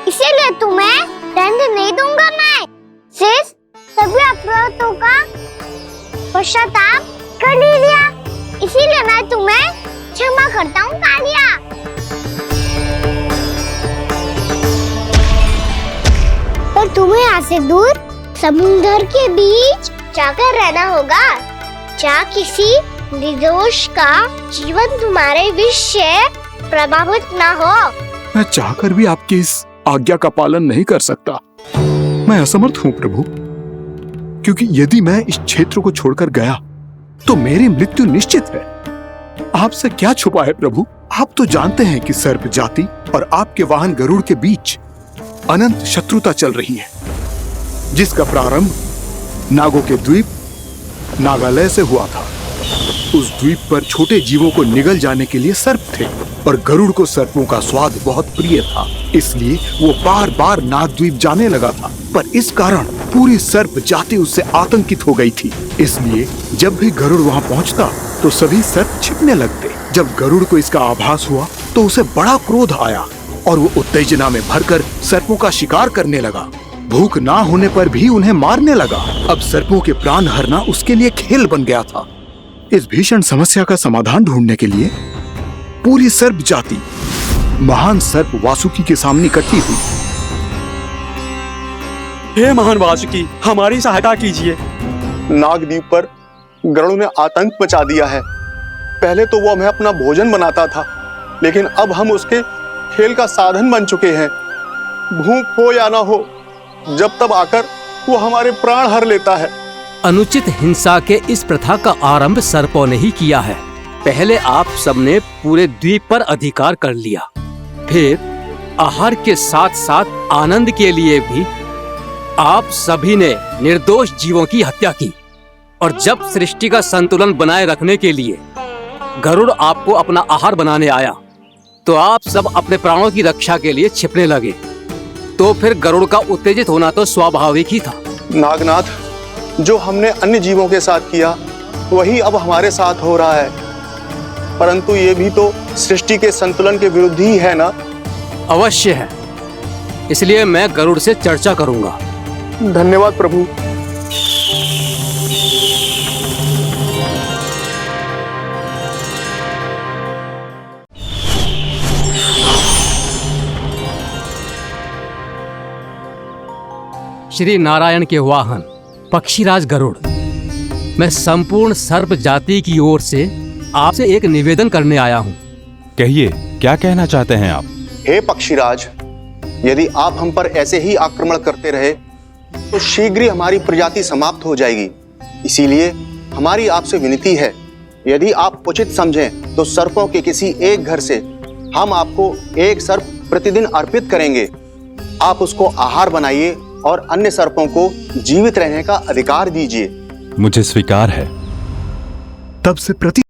इसीलिए तुम्हें दंड नहीं दूंगा मैं, सिर्फ सभी अपराधों का पश्चाताप कर लिया। इसीलिए मैं तुम्हें क्षमा करता हूँ कालिया। पर तुम्हें यहाँ से दूर समुद्र के बीच जाकर रहना होगा, जहाँ किसी निर्दोष का जीवन तुम्हारे विष से प्रभावित ना हो। मैं चाहकर भी आपकी इस आज्ञा का पालन नहीं कर सकता। मैं असमर्थ हूँ प्रभु, क्योंकि यदि मैं इस क्षेत्र को छोड़कर गया तो मेरी मृत्यु निश्चित है। आपसे क्या छुपा है प्रभु? आप तो जानते हैं कि सर्प जाति और आपके वाहन गरुड़ के बीच अनंत शत्रुता चल रही है, जिसका प्रारंभ नागों के द्वीप नागालय से हुआ था। उस द्वीप पर छोटे जीवों को निगल जाने के लिए सर्प थे, और गरुड़ को सर्पों का स्वाद बहुत प्रिय था, इसलिए वो बार बार नागद्वीप जाने लगा था। पर इस कारण पूरी सर्प जाति उससे आतंकित हो गई थी। इसलिए जब भी गरुड़ वहाँ पहुँचता तो सभी सर्प छिपने लगते। जब गरुड़ को इसका आभास हुआ तो उसे बड़ा क्रोध आया, और वो उत्तेजना में भरकर सर्पों का शिकार करने लगा। भूख ना होने पर भी उन्हें मारने लगा। अब सर्पों के प्राण हरना उसके लिए खेल बन गया था। इस भीषण समस्या का समाधान ढूंढने के लिए पूरी सर्प जाति महान सर्प वासुकी के सामने इकट्ठी हुई। हे महान वासुकी, हमारी सहायता कीजिए। नागद्वीप पर गरुड़ ने आतंक मचा दिया है। पहले तो वो हमें अपना भोजन बनाता था, लेकिन अब हम उसके खेल का साधन बन चुके हैं। भूख हो या ना हो, जब तब आकर वो हमारे प्राण हर लेता है। अनुचित हिंसा के इस प्रथा का आरंभ सर्पों ने ही किया है। पहले आप सबने पूरे द्वीप पर अधिकार कर लिया, फिर आहार के साथ साथ आनंद के लिए भी आप सभी ने निर्दोष जीवों की हत्या की। और जब सृष्टि का संतुलन बनाए रखने के लिए गरुड़ आपको अपना आहार बनाने आया, तो आप सब अपने प्राणों की रक्षा के लिए छिपने लगे। तो फिर गरुड़ का उत्तेजित होना तो स्वाभाविक ही था। नागनाथ, जो हमने अन्य जीवों के साथ किया वही अब हमारे साथ हो रहा है, परंतु ये भी तो सृष्टि के संतुलन के विरुद्ध ही है ना? अवश्य है, इसलिए मैं गरुड़ से चर्चा करूंगा। धन्यवाद प्रभु। श्री नारायण के वाहन पक्षीराज गरुड़, मैं संपूर्ण सर्प जाति की ओर से आपसे एक निवेदन करने आया हूँ। कहिए, क्या कहना चाहते हैं आप? हे पक्षीराज, यदि आप हम पर ऐसे ही आक्रमण करते रहे तो शीघ्र ही हमारी प्रजाति समाप्त हो जाएगी। इसीलिए हमारी आपसे विनती है यदि आप उचित समझें तो सर्पों के किसी एक घर से हम आपको एक सर्प प्रतिदिन अर्पित करेंगे। आप उसको आहार बनाइए और अन्य सर्पों को जीवित रहने का अधिकार दीजिए। मुझे स्वीकार है। तब से प्रति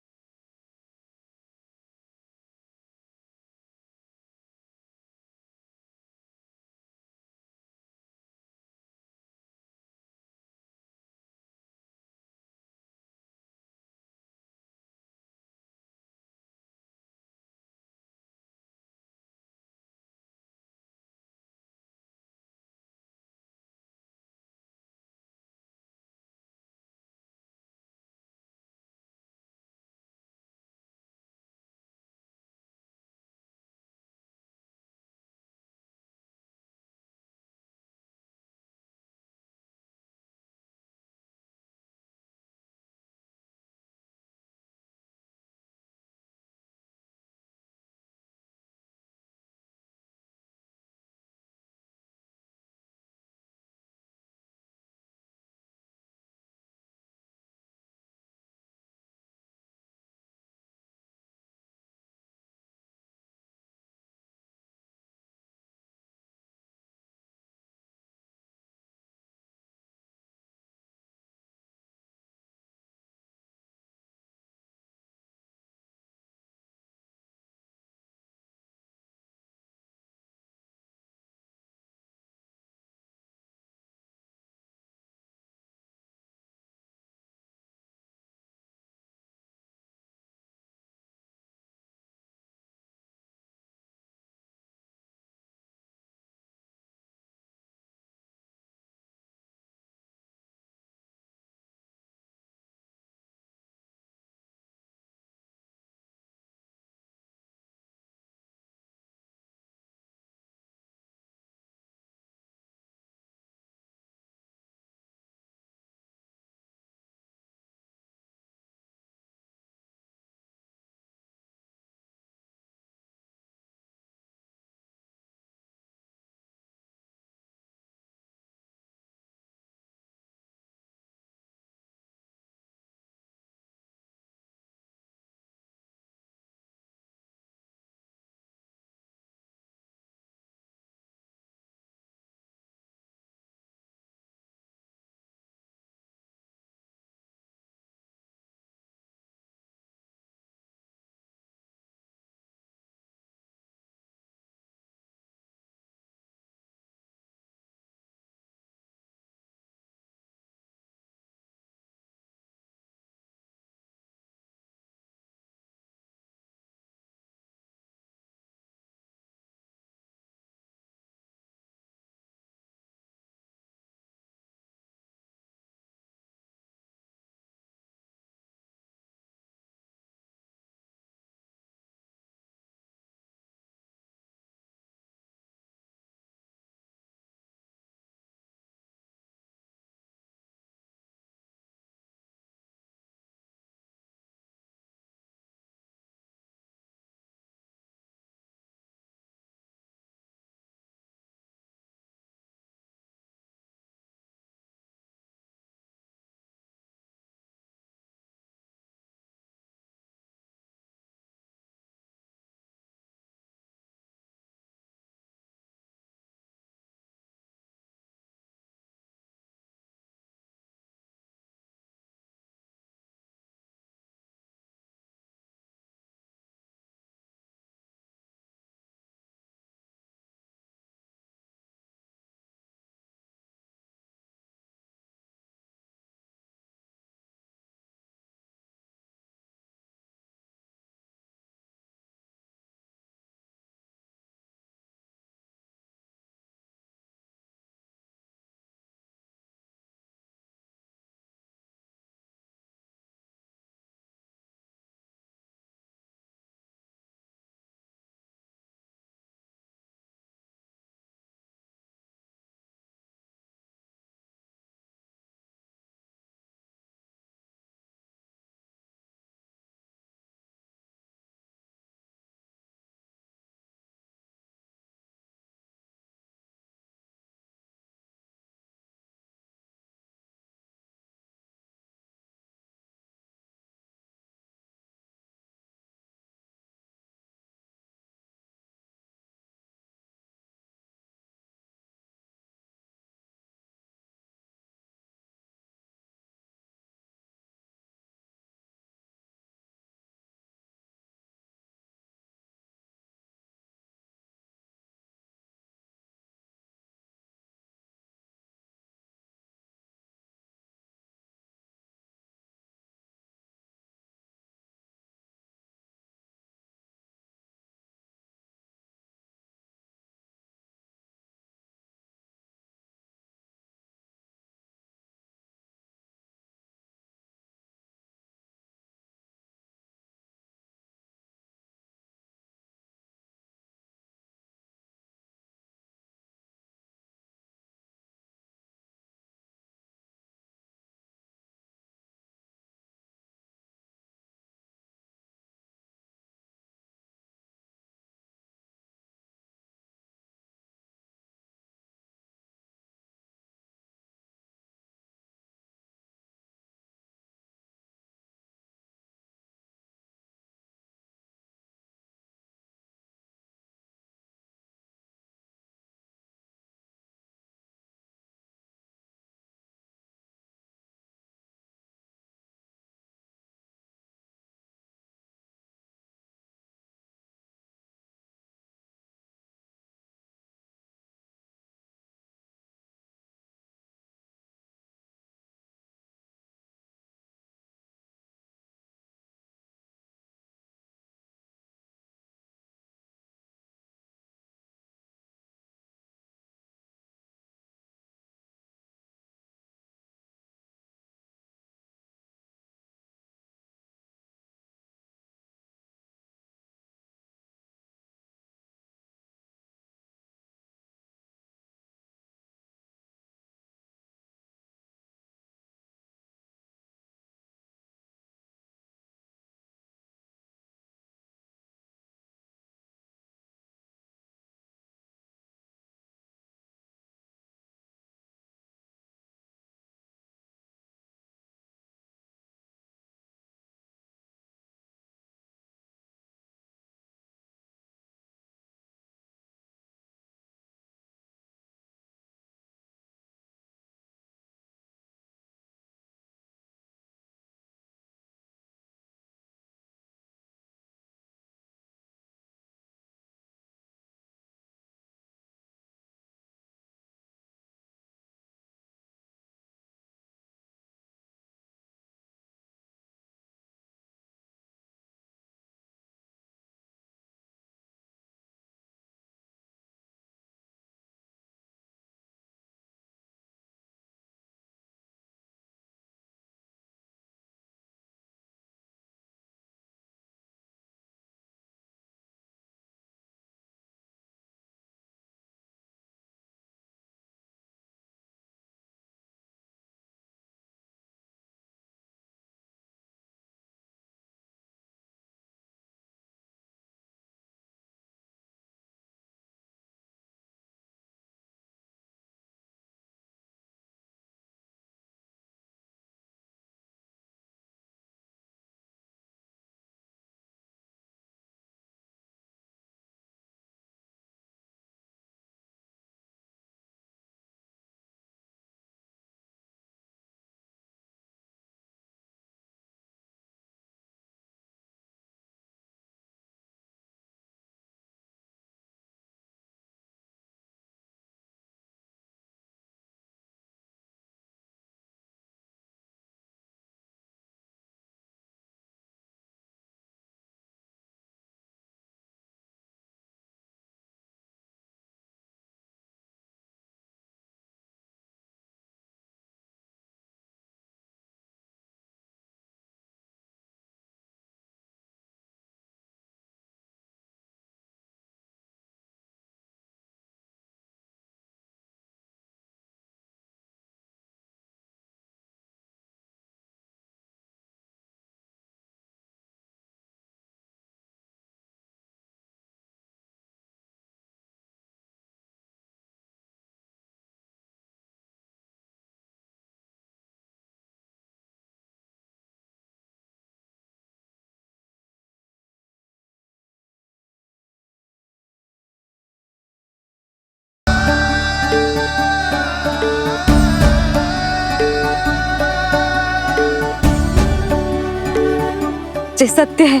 जे सत्य है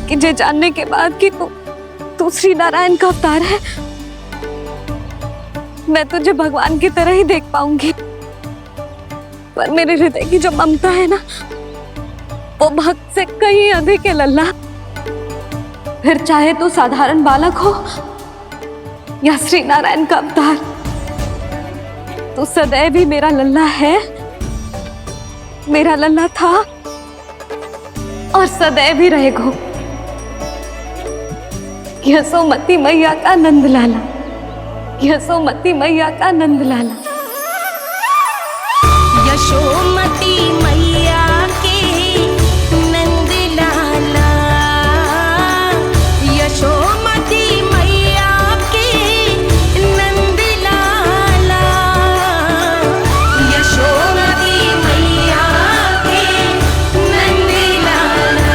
कि जे जानने के बाद कि तू श्री नारायण का अवतार है, मैं तुझे भगवान की तरह ही देख पाऊंगी। पर मेरे हृदय की जो ममता है ना, वो भक्त से कहीं अधिक है लल्ला। फिर चाहे तू साधारण बालक हो या श्री नारायण का अवतार, तू सदैव ही मेरा लल्ला है, मेरा लल्ला था और सदैव ही रहेगा। यशोमती मैया का नंद लाला, यशोमती मैया का नंद लाला। यशोमती मैया के नंद लाला, यशोमती मैया के नंद लाला, यशोमती मैया के नंद लाला,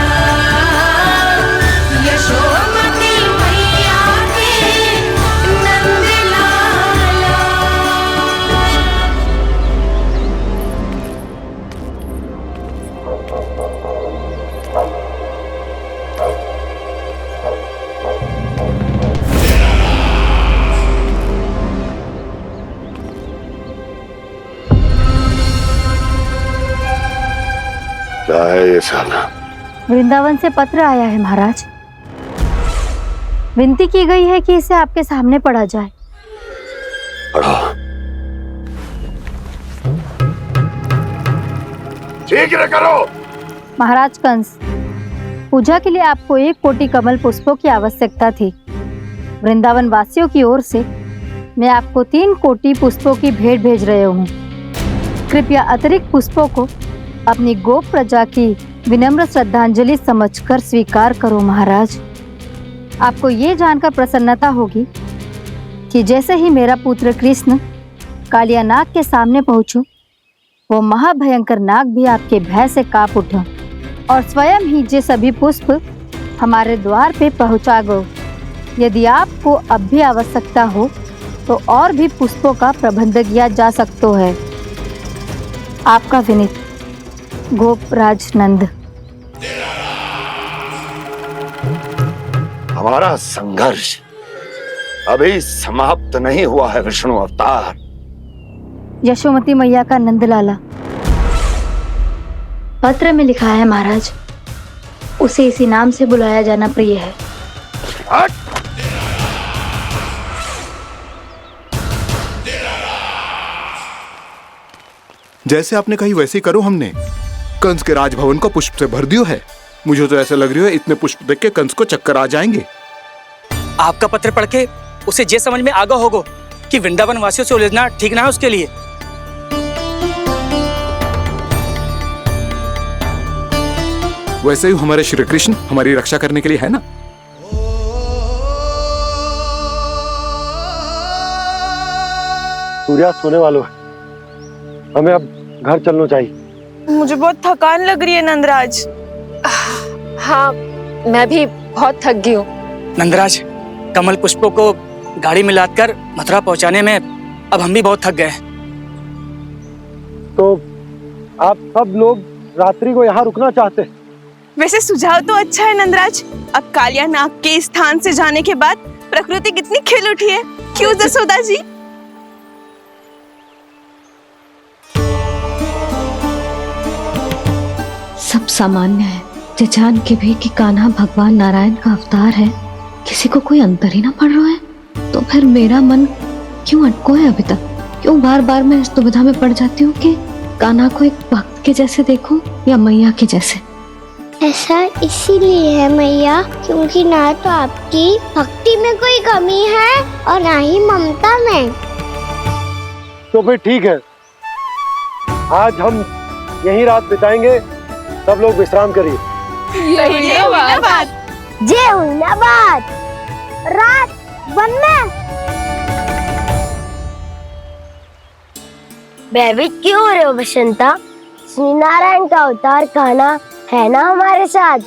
यशोमती मैया के नंद लाला। क्या है ये साला? वृंदावन से पत्र आया है महाराज। विनती की गई है कि इसे आपके सामने पढ़ा जाए। पढ़ो। शीघ्र करो। महाराज कंस, पूजा के लिए आपको 1 कोटि कमल पुष्पों की आवश्यकता थी। वृंदावन वासियों की ओर से मैं आपको 3 कोटि पुष्पों की भेंट भेज रहे हूँ। कृपया अतिरिक्त पुष्पों को अपनी गोप प्रजा की विनम्र श्रद्धांजलि समझकर स्वीकार करो महाराज। आपको ये जानकर प्रसन्नता होगी कि जैसे ही मेरा पुत्र कृष्ण कालिया नाग के सामने पहुंचो, वो महाभयंकर नाग भी आपके भय से कांप उठा और स्वयं ही ये सभी पुष्प हमारे द्वार पे पहुंचा गो। यदि आपको अब भी आवश्यकता हो तो और भी पुष्पों का प्रबंध किया जा सकता है। आपका विनीत गोपराज नंद। हमारा संघर्ष अभी समाप्त नहीं हुआ है विष्णु अवतार। यशोमती मैया का नंदलाला। पत्र में लिखा है महाराज, उसे इसी नाम से बुलाया जाना प्रिय है। जैसे आपने कही वैसे ही करो। हमने कंस के राजभवन को पुष्प से भर दियो है। मुझे तो ऐसा लग रही है इतने पुष्प देख के कंस को चक्कर आ जाएंगे। आपका पत्र पढ़ के उसे ये समझ में आगा होगा कि वृंदावन वासियों से उलझना ठीक ना है उसके लिए। वैसे ही हमारे श्री कृष्ण हमारी रक्षा करने के लिए है ना। सूर्यास्त होने वाला है, हमें अब घर चलना चाहिए। मुझे बहुत थकान लग रही है नंदराज। हाँ, मैं भी बहुत थक गई हूँ। नंदराज, कमल पुष्पों को गाड़ी में लादकर मथुरा पहुंचाने में अब हम भी बहुत थक गए। तो आप सब लोग रात्रि को यहाँ रुकना चाहते हैं? वैसे सुझाव तो अच्छा है नंदराज। अब कालिया नाग के स्थान से जाने के बाद प्रकृति कितनी खिल उठी है, क्यों जसोदा जी? सब सामान्य है, ये जान के भी कि कान्हा भगवान नारायण का अवतार है, किसी को कोई अंतर ही ना पड़ रहा है। तो फिर मेरा मन क्यों अटको है अभी तक? क्यों बार बार मैं इस दुविधा में पड़ जाती हूँ कि कान्हा को एक भक्त के जैसे देखूं या मैया के जैसे? ऐसा इसीलिए है मैया, क्योंकि ना तो आपकी भक्ति में कोई कमी है और ना ही ममता में। तो फिर ठीक है, आज हम यहीं रात बिताएंगे। सब लोग विश्राम करिए। जय हुइनाबाद। रात वन में भयभीत क्यों हो रहे हो बसंता? श्री नारायण का अवतार कान्हा है ना हमारे साथ।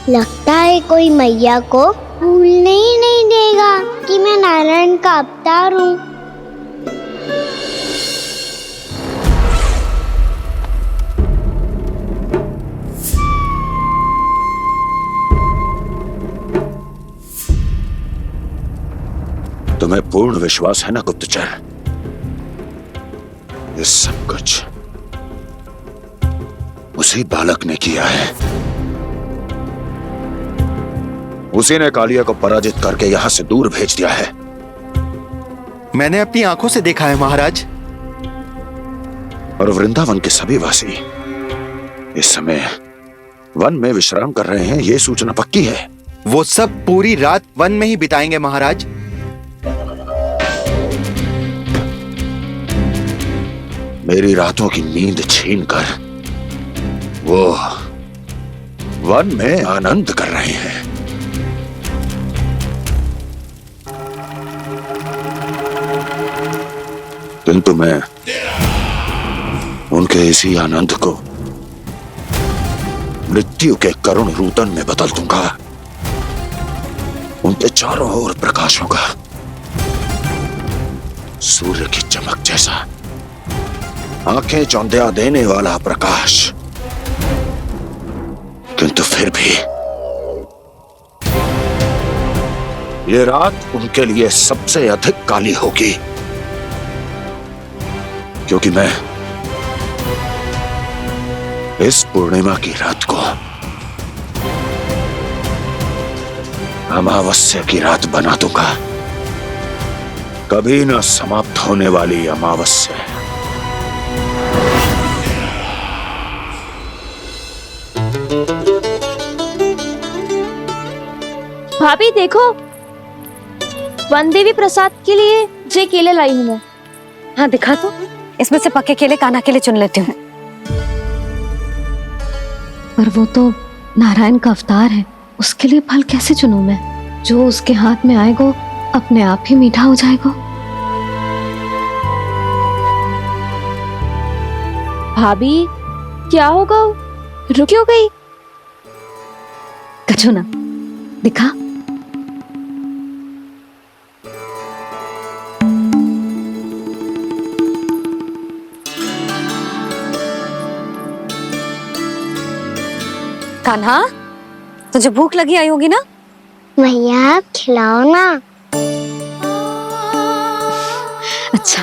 लगता है कोई मैया को भूलने ही नहीं देगा कि मैं नारायण का अवतार हूँ। तुम्हें पूर्ण विश्वास है ना गुप्तचर? ये सब कुछ उसी बालक ने किया है। उसी ने कालिया को पराजित करके यहां से दूर भेज दिया है। मैंने अपनी आंखों से देखा है महाराज। और वृंदावन के सभी वासी इस समय वन में विश्राम कर रहे हैं, ये सूचना पक्की है। वो सब पूरी रात वन में ही बिताएंगे महाराज। मेरी रातों की नींद छीनकर वो वन में आनंद कर रहे हैं। किंतु मैं उनके इसी आनंद को मृत्यु के करुण रूतन में बदल दूंगा। उनके चारों ओर प्रकाश होगा, सूर्य की चमक जैसा, आंखें चौंधिया देने वाला प्रकाश। किंतु फिर भी ये रात उनके लिए सबसे अधिक काली होगी, क्योंकि मैं इस पूर्णिमा की रात को अमावस्या की रात बना दूंगा। कभी न समाप्त होने वाली अमावस्या। भाभी देखो, वन देवी प्रसाद के लिए जे केले लाई हूँ मैं। हाँ दिखा तो, इसमें से पके केले कान्हा के लिए चुन लेती हूँ। पर वो तो नारायण का अवतार है, उसके लिए फल कैसे चुनूं मैं? जो उसके हाथ में आएगा अपने आप ही मीठा हो जाएगा। भाभी क्या होगा? रुक क्यों गई? कछू ना, दिखा। कान्हा, तुझे भूख लगी आई होगी ना? भैया खिलाओ ना। अच्छा।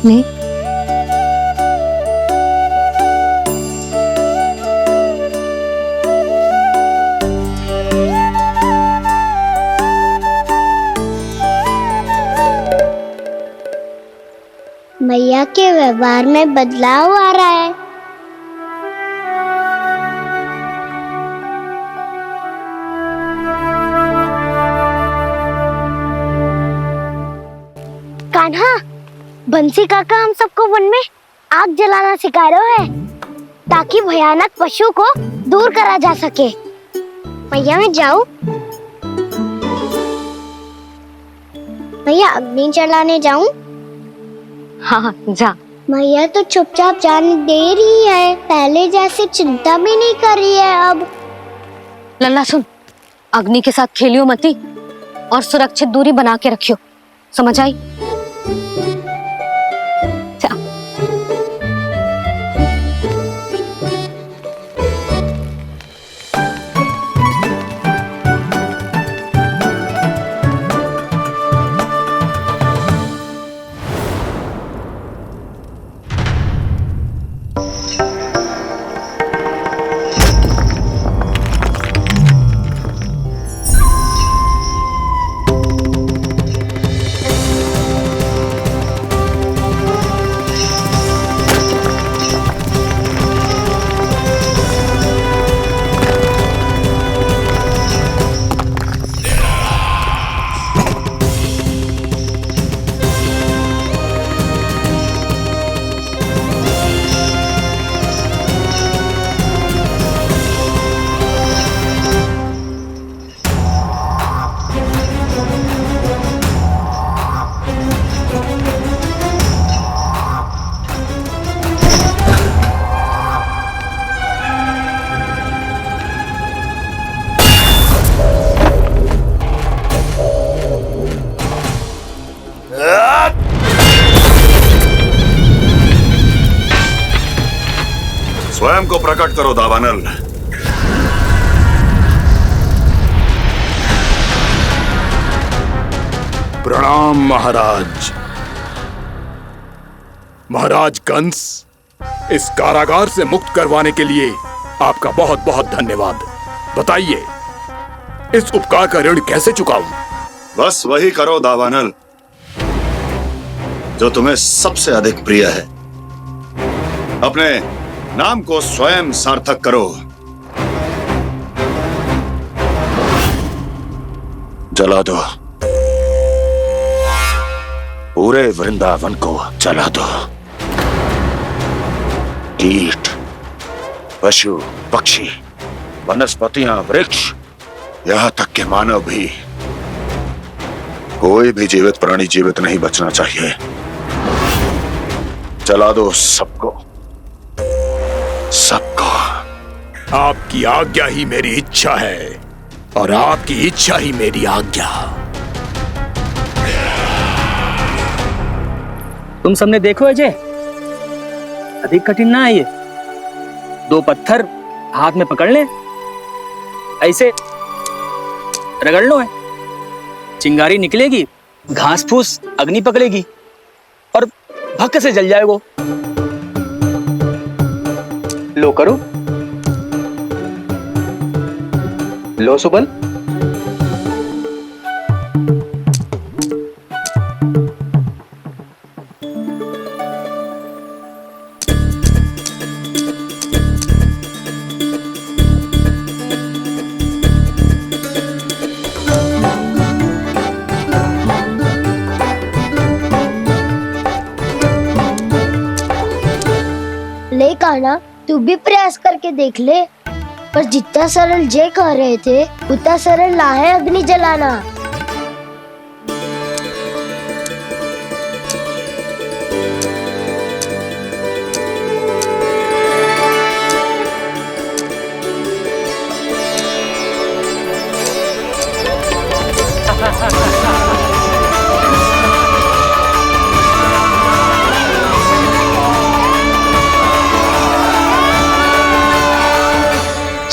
ले। भैया के व्यवहार में बदलाव आ रहा है। कान्हा, बंसी काका हम सबको वन में आग जलाना सिखा रहे हैं, ताकि भयानक पशु को दूर करा जा सके। भैया मैं जाऊं? भैया अग्नि जलाने जाऊं? हाँ जा। भैया तो चुपचाप जाने दे रही है, पहले जैसे चिंता भी नहीं कर रही है अब। लल्ला सुन, अग्नि के साथ खेलियो मती और सुरक्षित दूरी बना के रखियो, समझ आई? स्वयं को प्रकट करो दावानल। प्रणाम महाराज। महाराज कंस, इस कारागार से मुक्त करवाने के लिए आपका बहुत बहुत धन्यवाद। बताइए, इस उपकार का ऋण कैसे चुकाऊं? बस वही करो दावानल जो तुम्हें सबसे अधिक प्रिय है। अपने नाम को स्वयं सार्थक करो। जला दो, पूरे वृंदावन को जला दो। कीट, पशु, पक्षी, वनस्पतियां, वृक्ष, यहां तक के मानव भी, कोई भी जीवित प्राणी जीवित नहीं बचना चाहिए। जला दो सबको, सबको। आपकी आज्ञा ही मेरी इच्छा है और आपकी इच्छा ही मेरी आज्ञा। तुम सबने देखो अजय, अधिक कठिन ना है ये। 2 पत्थर हाथ में पकड़ ले, ऐसे रगड़ लो है, चिंगारी निकलेगी, घास फूस अग्नि पकड़ेगी और भक्क से जल जाएगा। लो करो, लो सुबल। ले कान्हा, तू भी प्रयास करके देख ले। पर जितना सरल जय कह रहे थे उतना सरल ना है अग्नि जलाना।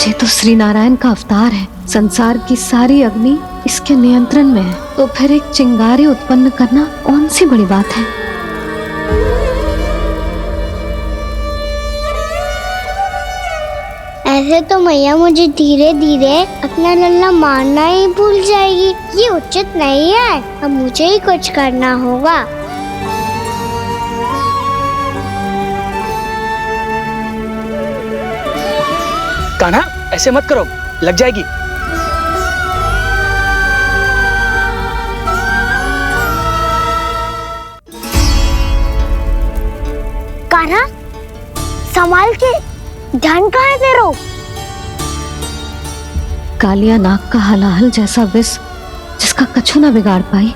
ये तो श्री नारायण का अवतार है। संसार की सारी अग्नि इसके नियंत्रण में है, तो फिर एक चिंगारी उत्पन्न करना कौन सी बड़ी बात है। ऐसे तो मैया मुझे धीरे धीरे अपना लल्ला मारना ही भूल जाएगी। ये उचित नहीं है, अब मुझे ही कुछ करना होगा। कान्हा, ऐसे मत करो, लग जाएगी। कान्हा, संभाल के, ध्यान कहाँ है तेरो? कालिया नाग का हलाहल जैसा विष जिसका कछु ना बिगाड़ पाई,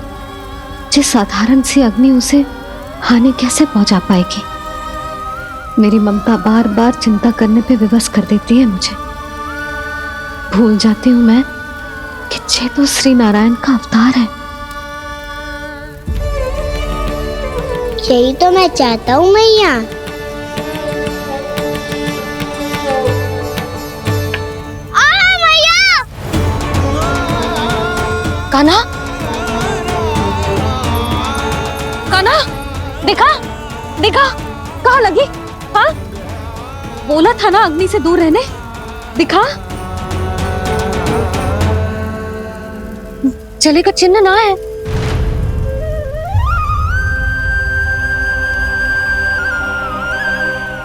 जिस साधारण सी अग्नि उसे हानि कैसे पहुंचा पाएगी। मेरी ममता बार बार चिंता करने पे विवश कर देती है मुझे। भूल जाती हूँ मैं कि ये तो श्री नारायण का अवतार है। यही तो मैं चाहता हूँ मैया। कान्हा, कान्हा, दिखा, दिखा, कहाँ लगी? हाँ, बोला था ना अग्नि से दूर रहने। दिखा, जले का चिन्ह ना है।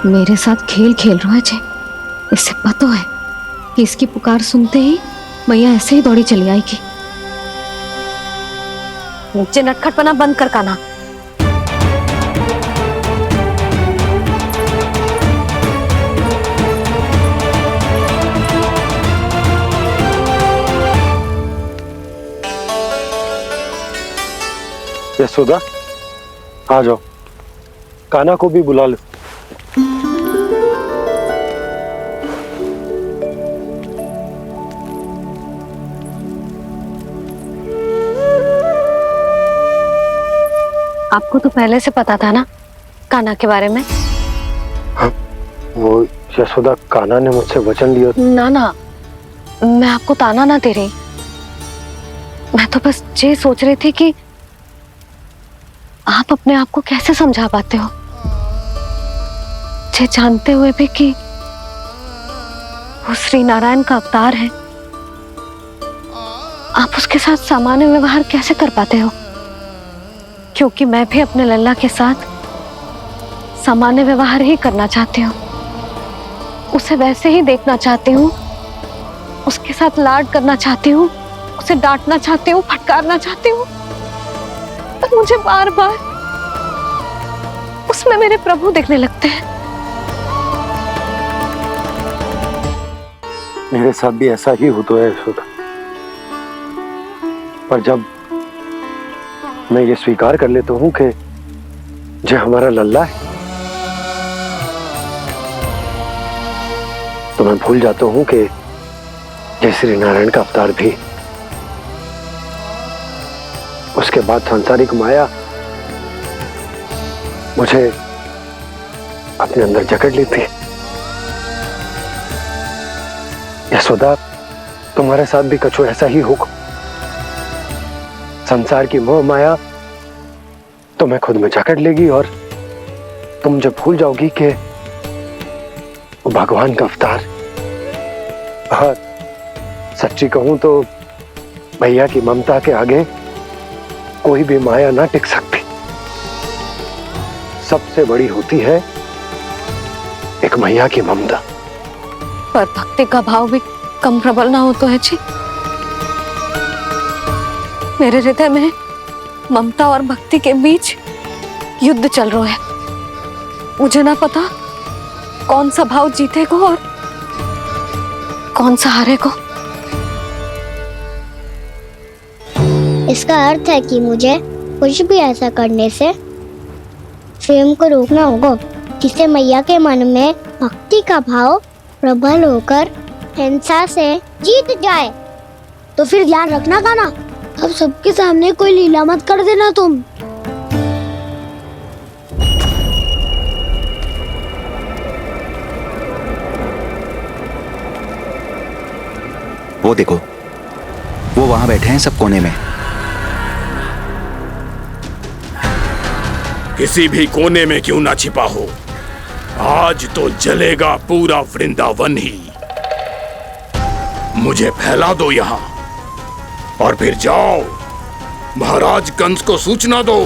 मेरे साथ खेल खेल रहा है जे। इसे पता है कि इसकी पुकार सुनते ही मैया ऐसे ही दौड़ी चली आएगी। नीचे नटखटपना बंद कर कान्हा। यशोदा, आ जाओ, कान्हा को भी बुला लो। आपको तो पहले से पता था ना कान्हा के बारे में? हाँ, वो यशोदा, कान्हा ने मुझसे वचन लिया। ना ना, मैं आपको ताना ना दे रही। मैं तो बस ये सोच रही थी कि आप अपने आप को कैसे समझा पाते हो, ये जानते हुए भी कि वो श्री नारायण का अवतार है। आप उसके साथ सामान्य व्यवहार कैसे कर पाते हो? क्योंकि मैं भी अपने लल्ला के साथ सामान्य व्यवहार ही करना चाहती हूँ, उसे वैसे ही देखना चाहती हूँ, उसके साथ लाड करना चाहती हूँ, उसे डांटना चाहती हूँ, फटकारना चाहती हूँ, पर मुझे बार बार उसमें मेरे प्रभु दिखने लगते हैं। मेरे साथ भी ऐसा ही होता है यशोदा, पर जब मैं ये स्वीकार कर लेता हूँ कि जो हमारा लल्ला है, तो मैं भूल जाता हूँ कि जय श्री नारायण का अवतार भी। उसके बाद सांसारिक माया मुझे अपने अंदर जकड़ लेती है। यशोदा, तुम्हारे साथ भी कछु ऐसा ही होगा। संसार की मोह माया तुम्हें खुद में जकड़ लेगी और तुम जब भूल जाओगी कि वो भगवान का अवतार। और सच्ची कहूं तो भैया की ममता के आगे कोई भी माया ना टिक सकती। सबसे बड़ी होती है एक मैया की ममता। पर भक्ति का भाव भी कम प्रबल ना हो तो है जी। मेरे हृदय में ममता और भक्ति के बीच युद्ध चल रहा है। मुझे ना पता कौन सा भाव जीतेगा और कौन सा हारेगा। इसका अर्थ है कि मुझे कुछ भी ऐसा करने से स्वयं को रोकना होगा जिससे मैया के मन में भक्ति का भाव प्रबल होकर हिंसा से जीत जाए। तो फिर ध्यान रखना कान्हा, अब सबके सामने कोई लीला मत कर देना तुम। वो देखो, वो वहां बैठे हैं सब कोने में। किसी भी कोने में क्यों ना छिपा हो, आज तो जलेगा पूरा वृंदावन ही। मुझे फैला दो यहां और फिर जाओ महाराज कंस को सूचना दो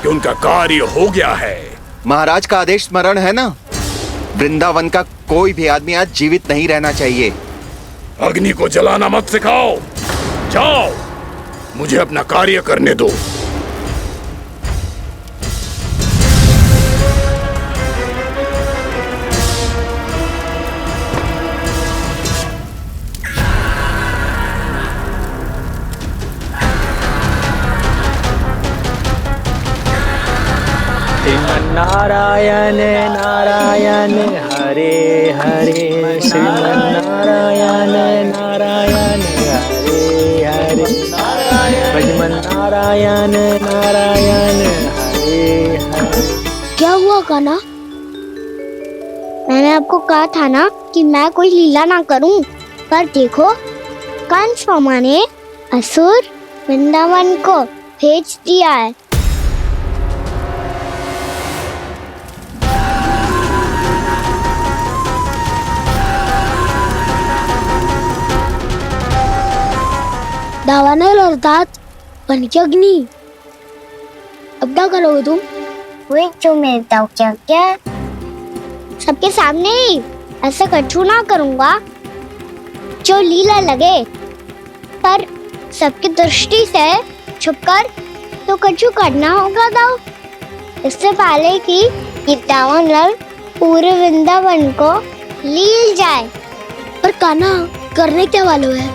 कि उनका कार्य हो गया है। महाराज का आदेश स्मरण है ना, वृंदावन का कोई भी आदमी आज जीवित नहीं रहना चाहिए। अग्नि को जलाना मत सिखाओ, जाओ मुझे अपना कार्य करने दो। नारायण नारायण हरे हरे, श्रीमन्नारायण नारायण हरे हरे, भजमन नारायण नारायण हरे हरे। क्या हुआ कान्हा? मैंने आपको कहा था ना कि मैं कोई लीला ना करूं, पर देखो कंस मामा ने असुर वृंदावन को भेज दिया है। दावानल अर्थात बन की अग्नि। अब क्या करोगे तुम? वही जो मेरे दाव क्या क्या सबके सामने ही ऐसा कछु ना करूंगा जो लीला लगे, पर सबकी दृष्टि से छुपकर तो कछु करना होगा दाव। इससे पहले कि ये दावानल पूरे वृंदावन को लील जाए। पर कान्हा करने क्या वालों है?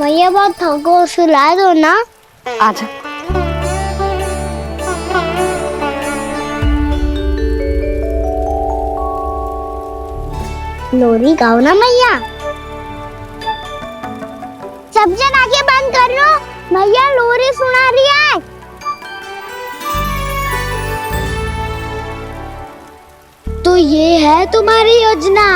मैया बहुत थको, सुला दो ना। आजा। लोरी गाओ ना मैया। सब जन आंखें बंद कर लो, मैया लोरी सुना रही है। तो ये है तुम्हारी योजना।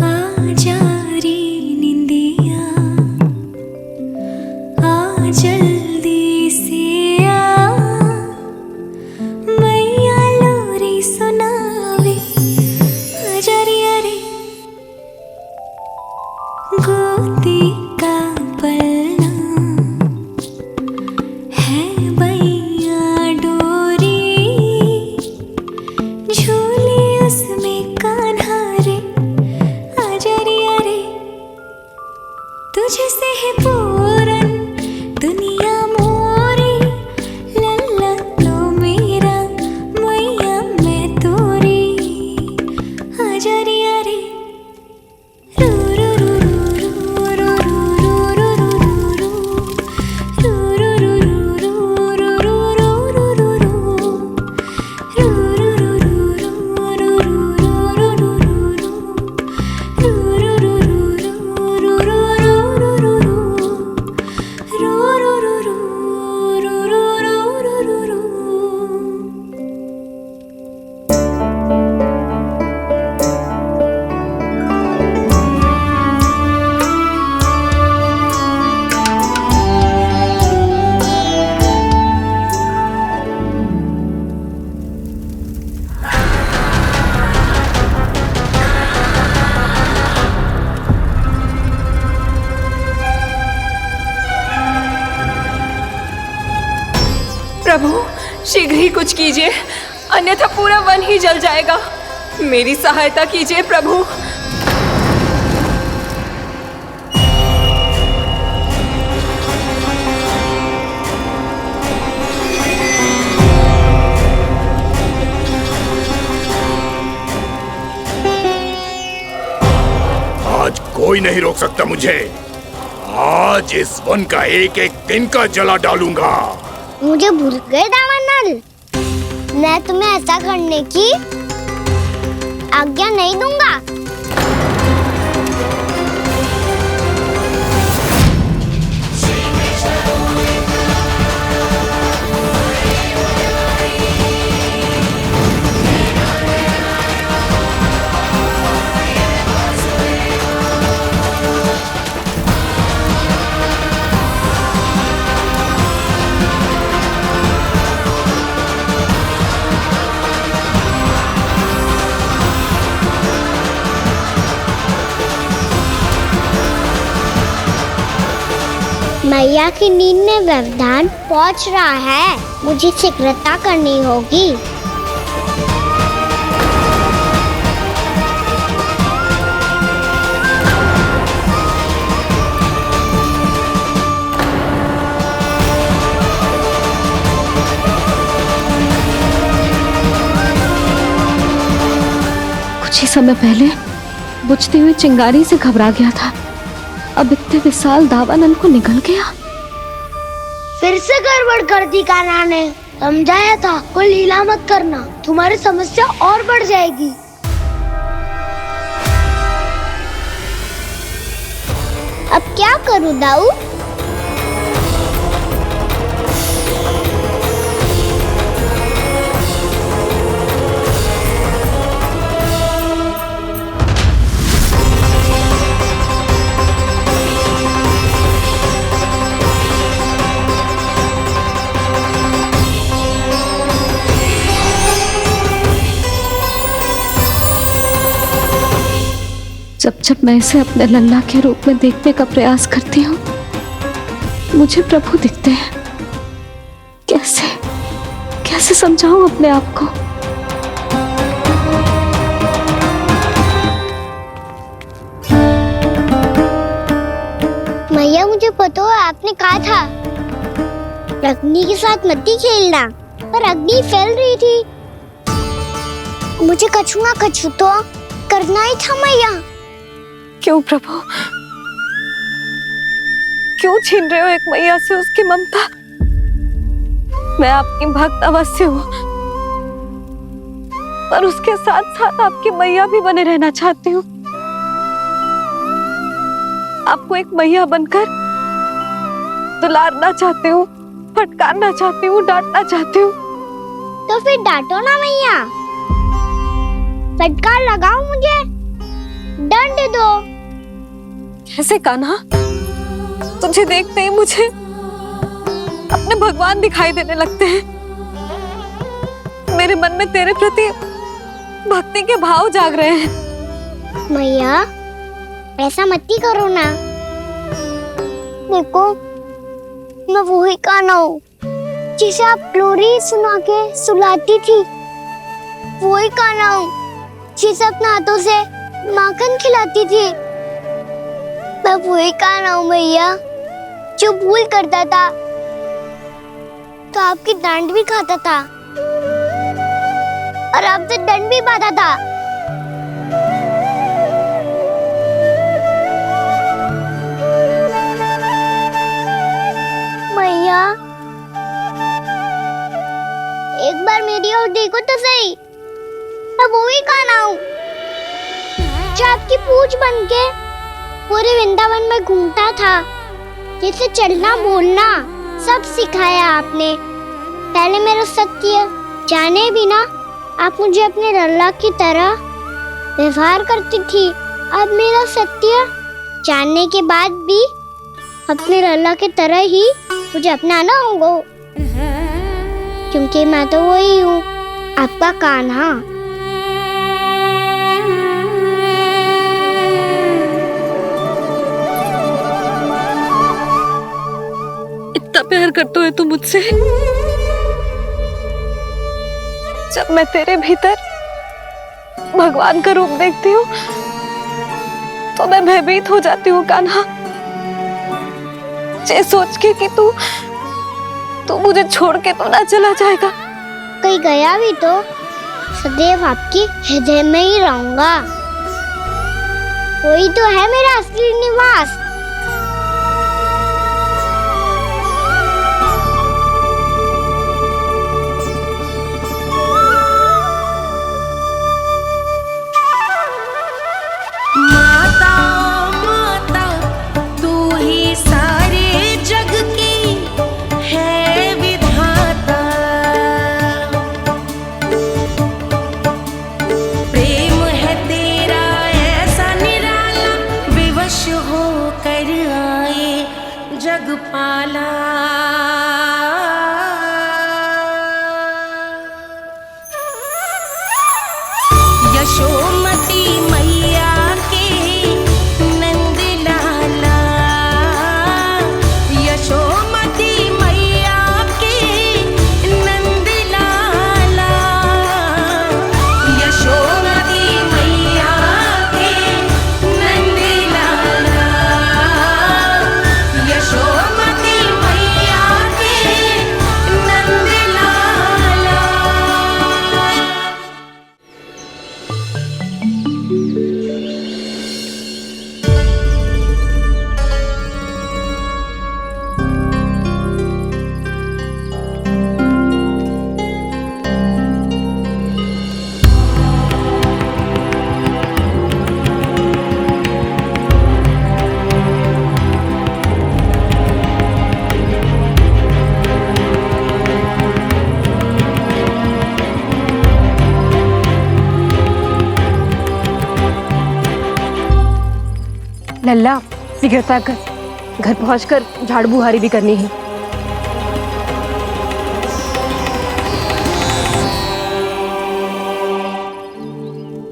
आजा रे निंदिया, आ जल्दी से आ, मैया लोरी सुनावे। आजा रे अरे गोदी का पलना है बैया डोरी, झूले उसमें कान्हा रे। आजा रे अरे तुझसे है पूरन दुनिया मोरी, लल्ला तो मेरा मैया मैं तोरी। आजा रे अरे प्रभु शीघ्र ही कुछ कीजिए, अन्यथा पूरा वन ही जल जाएगा। मेरी सहायता कीजिए प्रभु। आज कोई नहीं रोक सकता मुझे। आज इस वन का एक एक दिन का जला डालूंगा। मुझे भूल गए दामनल, मैं तुम्हें ऐसा करने की आज्ञा नहीं दूंगा। मैया की नींद में व्यवधान पहुंच रहा है, मुझे शीघ्रता करनी होगी। कुछ ही समय पहले बुझती हुई चिंगारी से घबरा गया था, अब इतने विशाल दावानल को निगल गया। फिर से गड़बड़ कर दी कान्हा ने। समझाया था कोई लीला मत करना, तुम्हारी समस्या और बढ़ जाएगी। अब क्या करूं दाऊ? जब जब मैं इसे अपने लल्ला के रूप में देखने का प्रयास करती हूँ, मुझे प्रभु दिखते हैं। कैसे कैसे समझाऊं अपने आप को? मैया मुझे पता है आपने कहा था अग्नि के साथ मत ही खेलना, पर अग्नि फैल रही थी। मुझे कछु ना कछु तो करना ही था मैया। क्यों प्रभु, क्यों छीन रहे हो एक मैया से उसकी ममता? मैं आपकी भक्त अवश्य हूँ, पर उसके साथ साथ आपकी मैया भी बने रहना चाहती हूँ। आपको एक मैया बनकर दुलारना चाहती हूँ, फटकारना चाहती हूँ, डांटना चाहती हूँ। तो फिर डांटो ना मैया, फटकार लगाओ, मुझे दंड दो। कैसे कान्हा? तुझे देखते ही मुझे अपने भगवान दिखाई देने लगते हैं। मेरे मन में तेरे प्रति भक्ति के भाव जाग रहे हैं। मैया ऐसा मत ही करो ना। देखो मैं वही कान्हा हूँ जिसे आप लोरी सुना के सुलाती थी। वही कान्हा हूँ जिसे अपने हाथों से माखन खिलाती थी। मैं वही कान्हा हूँ मैया जो भूल करता था तो आपकी डांट भी खाता था और आपसे दंड भी पाता था। मैया एक बार मेरी ओर देखो तो सही। मैं वही कान्हा हूँ जो आपकी पूछ बनके पूरे वृंदावन में घूमता था। जैसे चलना बोलना सब सिखाया आपने। पहले मेरा सत्य जाने बिना आप मुझे अपने लल्ला की तरह व्यवहार करती थी। अब मेरा सत्य जानने के बाद भी अपने लल्ला की तरह ही मुझे अपनाना होगा, क्योंकि मैं तो वही हूँ, आपका कान्हा। इतना प्यार करते हो तुम मुझसे? जब मैं तेरे भीतर भगवान का रूप देखती हूँ तो मैं भयभीत हो जाती हूँ कान्हा। ये सोच के कि तू मुझे छोड़ के तो ना चला जाएगा। कहीं गया भी तो सदैव आपके हृदय में ही रहूंगा। वही तो है मेरा असली निवास। लल्ला शीघ्रता कर, घर पहुंचकर झाड़ बुहारी भी करनी है।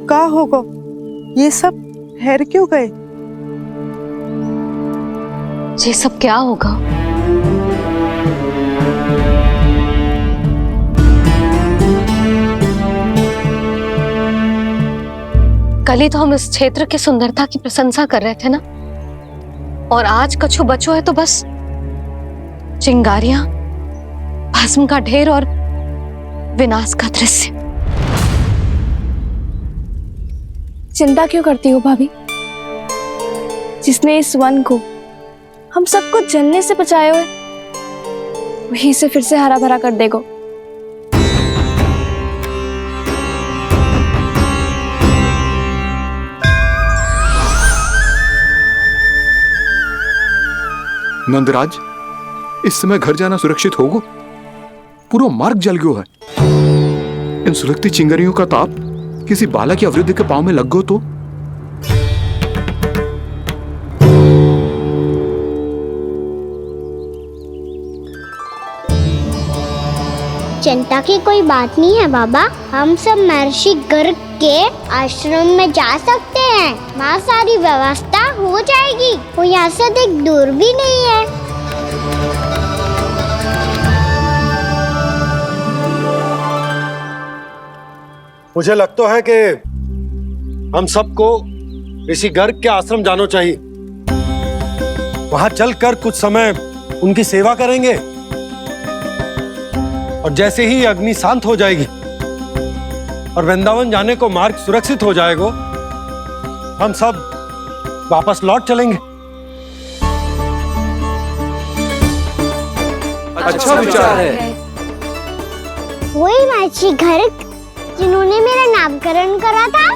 का होगा? ये सब ठहर क्यों गए? ये सब क्या होगा? कल ही तो हम इस क्षेत्र की सुंदरता की प्रशंसा कर रहे थे ना, और आज कछु बचो है तो बस चिंगारियां, भस्म का ढेर और विनाश का दृश्य। चिंता क्यों करती हो भाभी? जिसने इस वन को, हम सबको जलने से बचाए हुए, वहीं से फिर से हरा भरा कर देगो। नंदराज, इस समय घर जाना सुरक्षित होगो? पूरा मार्ग जल गयो है। इन सुलगती चिंगारियों का ताप किसी बालक या वृद्ध के पांव में लग गयो तो? चिंता की कोई बात नहीं है बाबा, हम सब महर्षि गर्ग के आश्रम में जा सकते हैं। वहाँ सारी व्यवस्था हो जाएगी, वो यहाँ से अधिक दूर भी नहीं है। मुझे लगता है कि हम सबको ऋषि गर्ग के आश्रम जाना चाहिए। वहां चलकर कुछ समय उनकी सेवा करेंगे और जैसे ही अग्नि शांत हो जाएगी और वृंदावन जाने को मार्ग सुरक्षित हो जाएगा, हम सब वापस लौट चलेंगे। अच्छा विचार है। वही महर्षि गर्ग जिन्होंने मेरा नामकरण करा था।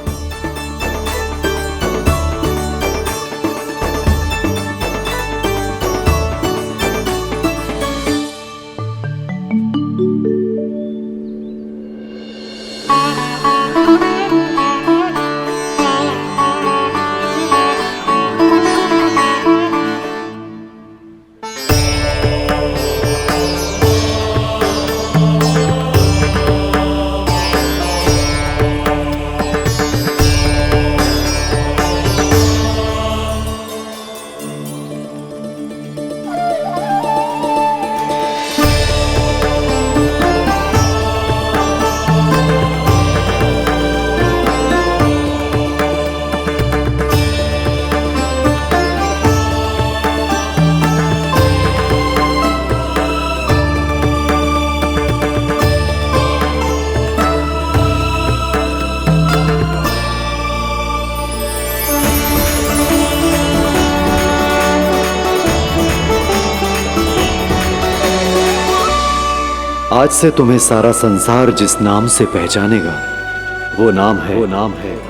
आज से तुम्हें सारा संसार जिस नाम से पहचानेगा वो नाम है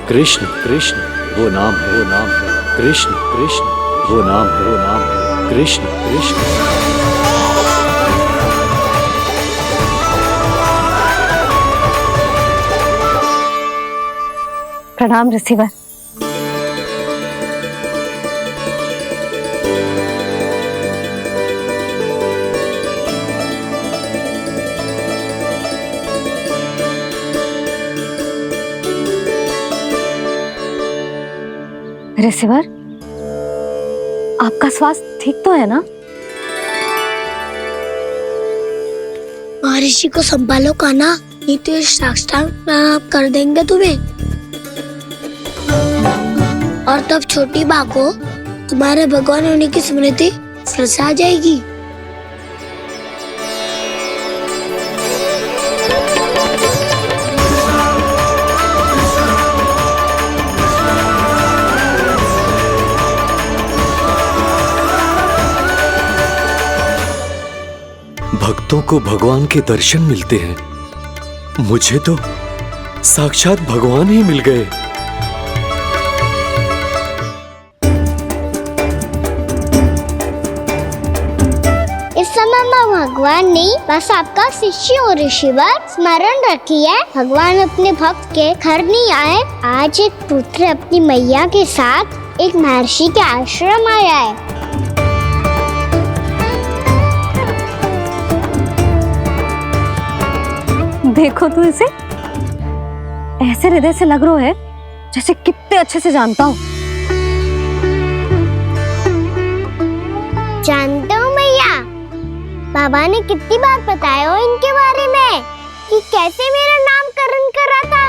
कृष्ण। कृष्ण वो नाम है कृष्ण। कृष्ण वो नाम है कृष्ण। कृष्ण प्रणाम ऋषिवर। ऋषिवर, आपका स्वास्थ्य ठीक तो है ना? महर्षि को संभालो कान्हा, नहीं तो ये साष्टांग प्रणाम कर देंगे तुम्हें। और तब छोटी बा को तुम्हारे भगवान होने की स्मृति फिर से आ जाएगी। भक्तों को भगवान के दर्शन मिलते हैं। मुझे तो साक्षात भगवान ही मिल गए। इस समय मैं भगवान नहीं, बस आपका शिष्य हूँ ऋषिवर। स्मरण रखिए, भगवान अपने भक्त के घर नहीं आए। आज एक पुत्र अपनी मैया के साथ एक महर्षि के आश्रम आया है। देखो तू इसे, ऐसे हृदय से लग रहा है जैसे कितने अच्छे से जानता हूँ। जानता हूँ मैया, बाबा ने कितनी बार बताया हो इनके बारे में कि कैसे मेरा नामकरण करा था,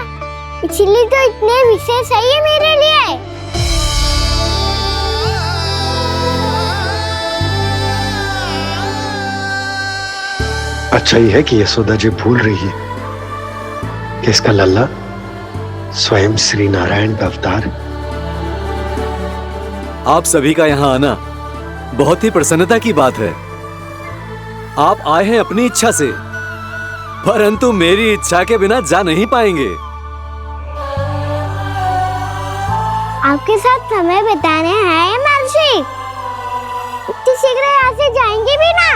इसलिए तो इतने विशेष है ये मेरे लिए। अच्छा ही है कि यशोदा जी भूल रही है कि इसका लल्ला स्वयं श्री नारायण का अवतार है। आप सभी का यहाँ आना बहुत ही प्रसन्नता की बात है। आप आए हैं अपनी इच्छा से, परंतु मेरी इच्छा के बिना जा नहीं पाएंगे। आपके साथ समय बिताने आए महर्षि, इतनी शीघ्र यहाँ से जाएंगे भी ना?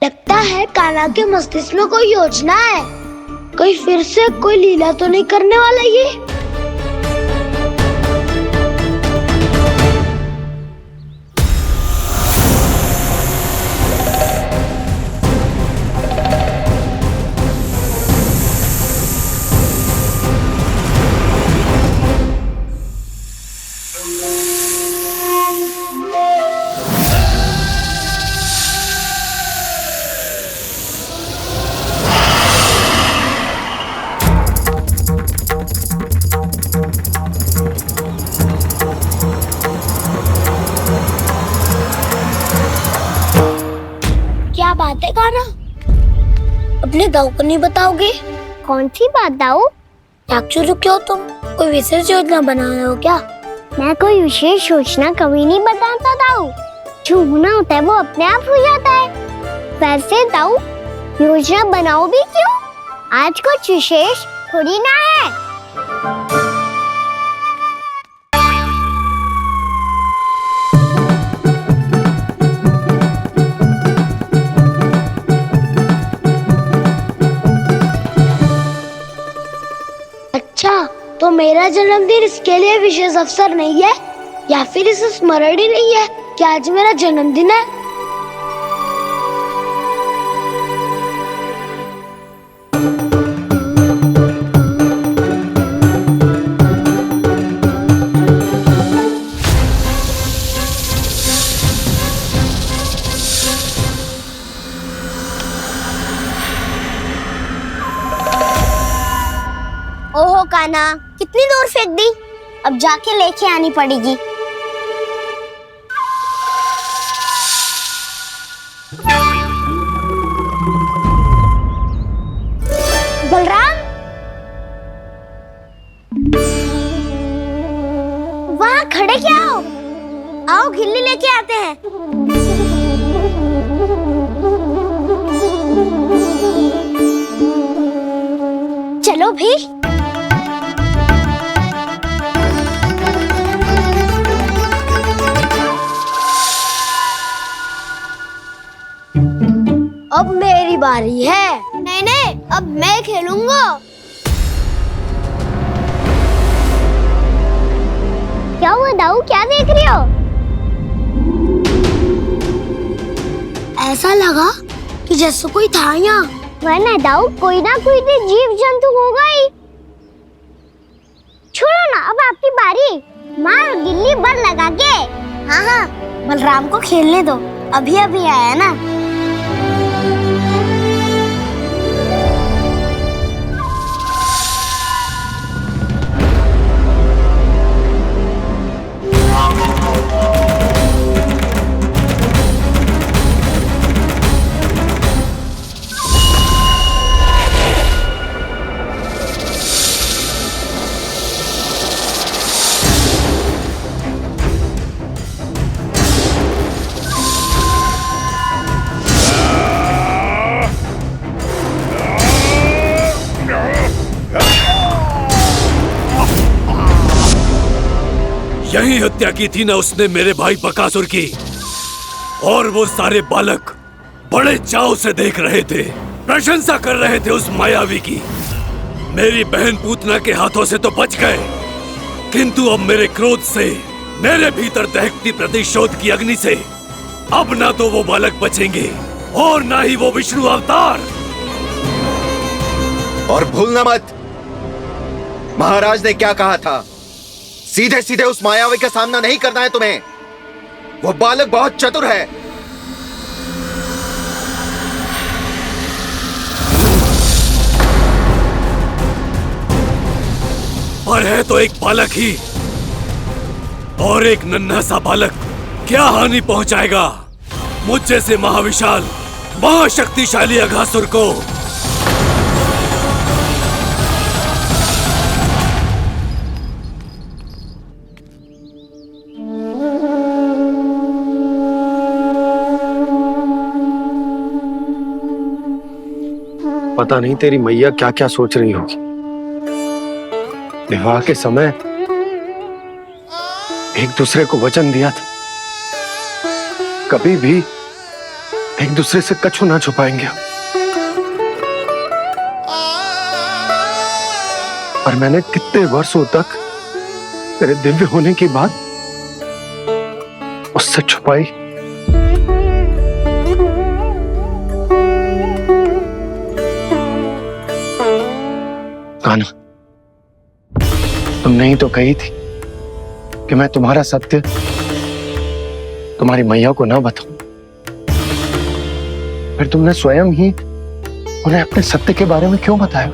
लगता है कान्हा के मस्तिष्क में कोई योजना है। कोई फिर से कोई लीला तो नहीं करने वाला ये? क्या बात है कान्हा? अपने दाऊ को नहीं बताओगे? कौन सी बात दाऊ? चाक्षुष क्यों तुम कोई विशेष योजना बना रहे हो क्या? मैं कोई विशेष योजना कभी नहीं बताता दाऊ। जो होना होता है वो अपने आप हो जाता है। वैसे दाऊ योजना बनाओ भी क्यों? आज कुछ विशेष थोड़ी ना है। अच्छा, तो मेरा जन्मदिन इसके लिए विशेष अवसर नहीं है, या फिर इसे स्मरण ही नहीं है कि आज मेरा जन्मदिन है? ओहो कान्हा, कितनी दूर फेंक दी? अब जाके लेके आनी पड़ेगी। बलराम, वहाँ खड़े क्या हो? आओ खिल्ली लेके आते हैं। चलो भी। अब मेरी बारी है। नहीं नहीं, अब मैं खेलूंगा। क्या हुआ दाऊ, क्या देख रही हो? ऐसा लगा कि जैसे कोई था यहाँ। वरना दाऊ कोई ना कोई तो जीव जंतु होगा ही। छोड़ो ना, अब आपकी बारी। मार गिल्ली बर लगा के। हाँ हाँ, बलराम को खेलने दो, अभी अभी आया ना। यही हत्या की थी ना उसने मेरे भाई बकासुर की, और वो सारे बालक बड़े चाव से देख रहे थे, प्रशंसा कर रहे थे उस मायावी की। मेरी बहन पूतना के हाथों से तो बच गए, किंतु अब मेरे क्रोध से, मेरे भीतर दहकती प्रतिशोध की अग्नि से अब ना तो वो बालक बचेंगे और ना ही वो विष्णु अवतार। और भूलना मत, महाराज ने क्या कहा था, सीधे सीधे उस मायावी का सामना नहीं करना है तुम्हें। वो बालक बहुत चतुर है। पर है तो एक बालक ही, और एक नन्हा सा बालक क्या हानि पहुंचाएगा मुझ जैसे महाविशाल महाशक्तिशाली अघासुर को। पता नहीं तेरी मैया क्या क्या सोच रही होगी। विवाह के समय एक दूसरे को वचन दिया था, कभी भी एक दूसरे से कछु ना छुपाएंगे। और मैंने कितने वर्षों तक तेरे दिव्य होने की बात उससे छुपाई। कान्हा, तुमने ही तो कही थी कि मैं तुम्हारा सत्य तुम्हारी मैया को ना बताऊं। फिर तुमने स्वयं ही उन्हें अपने सत्य के बारे में क्यों बताया?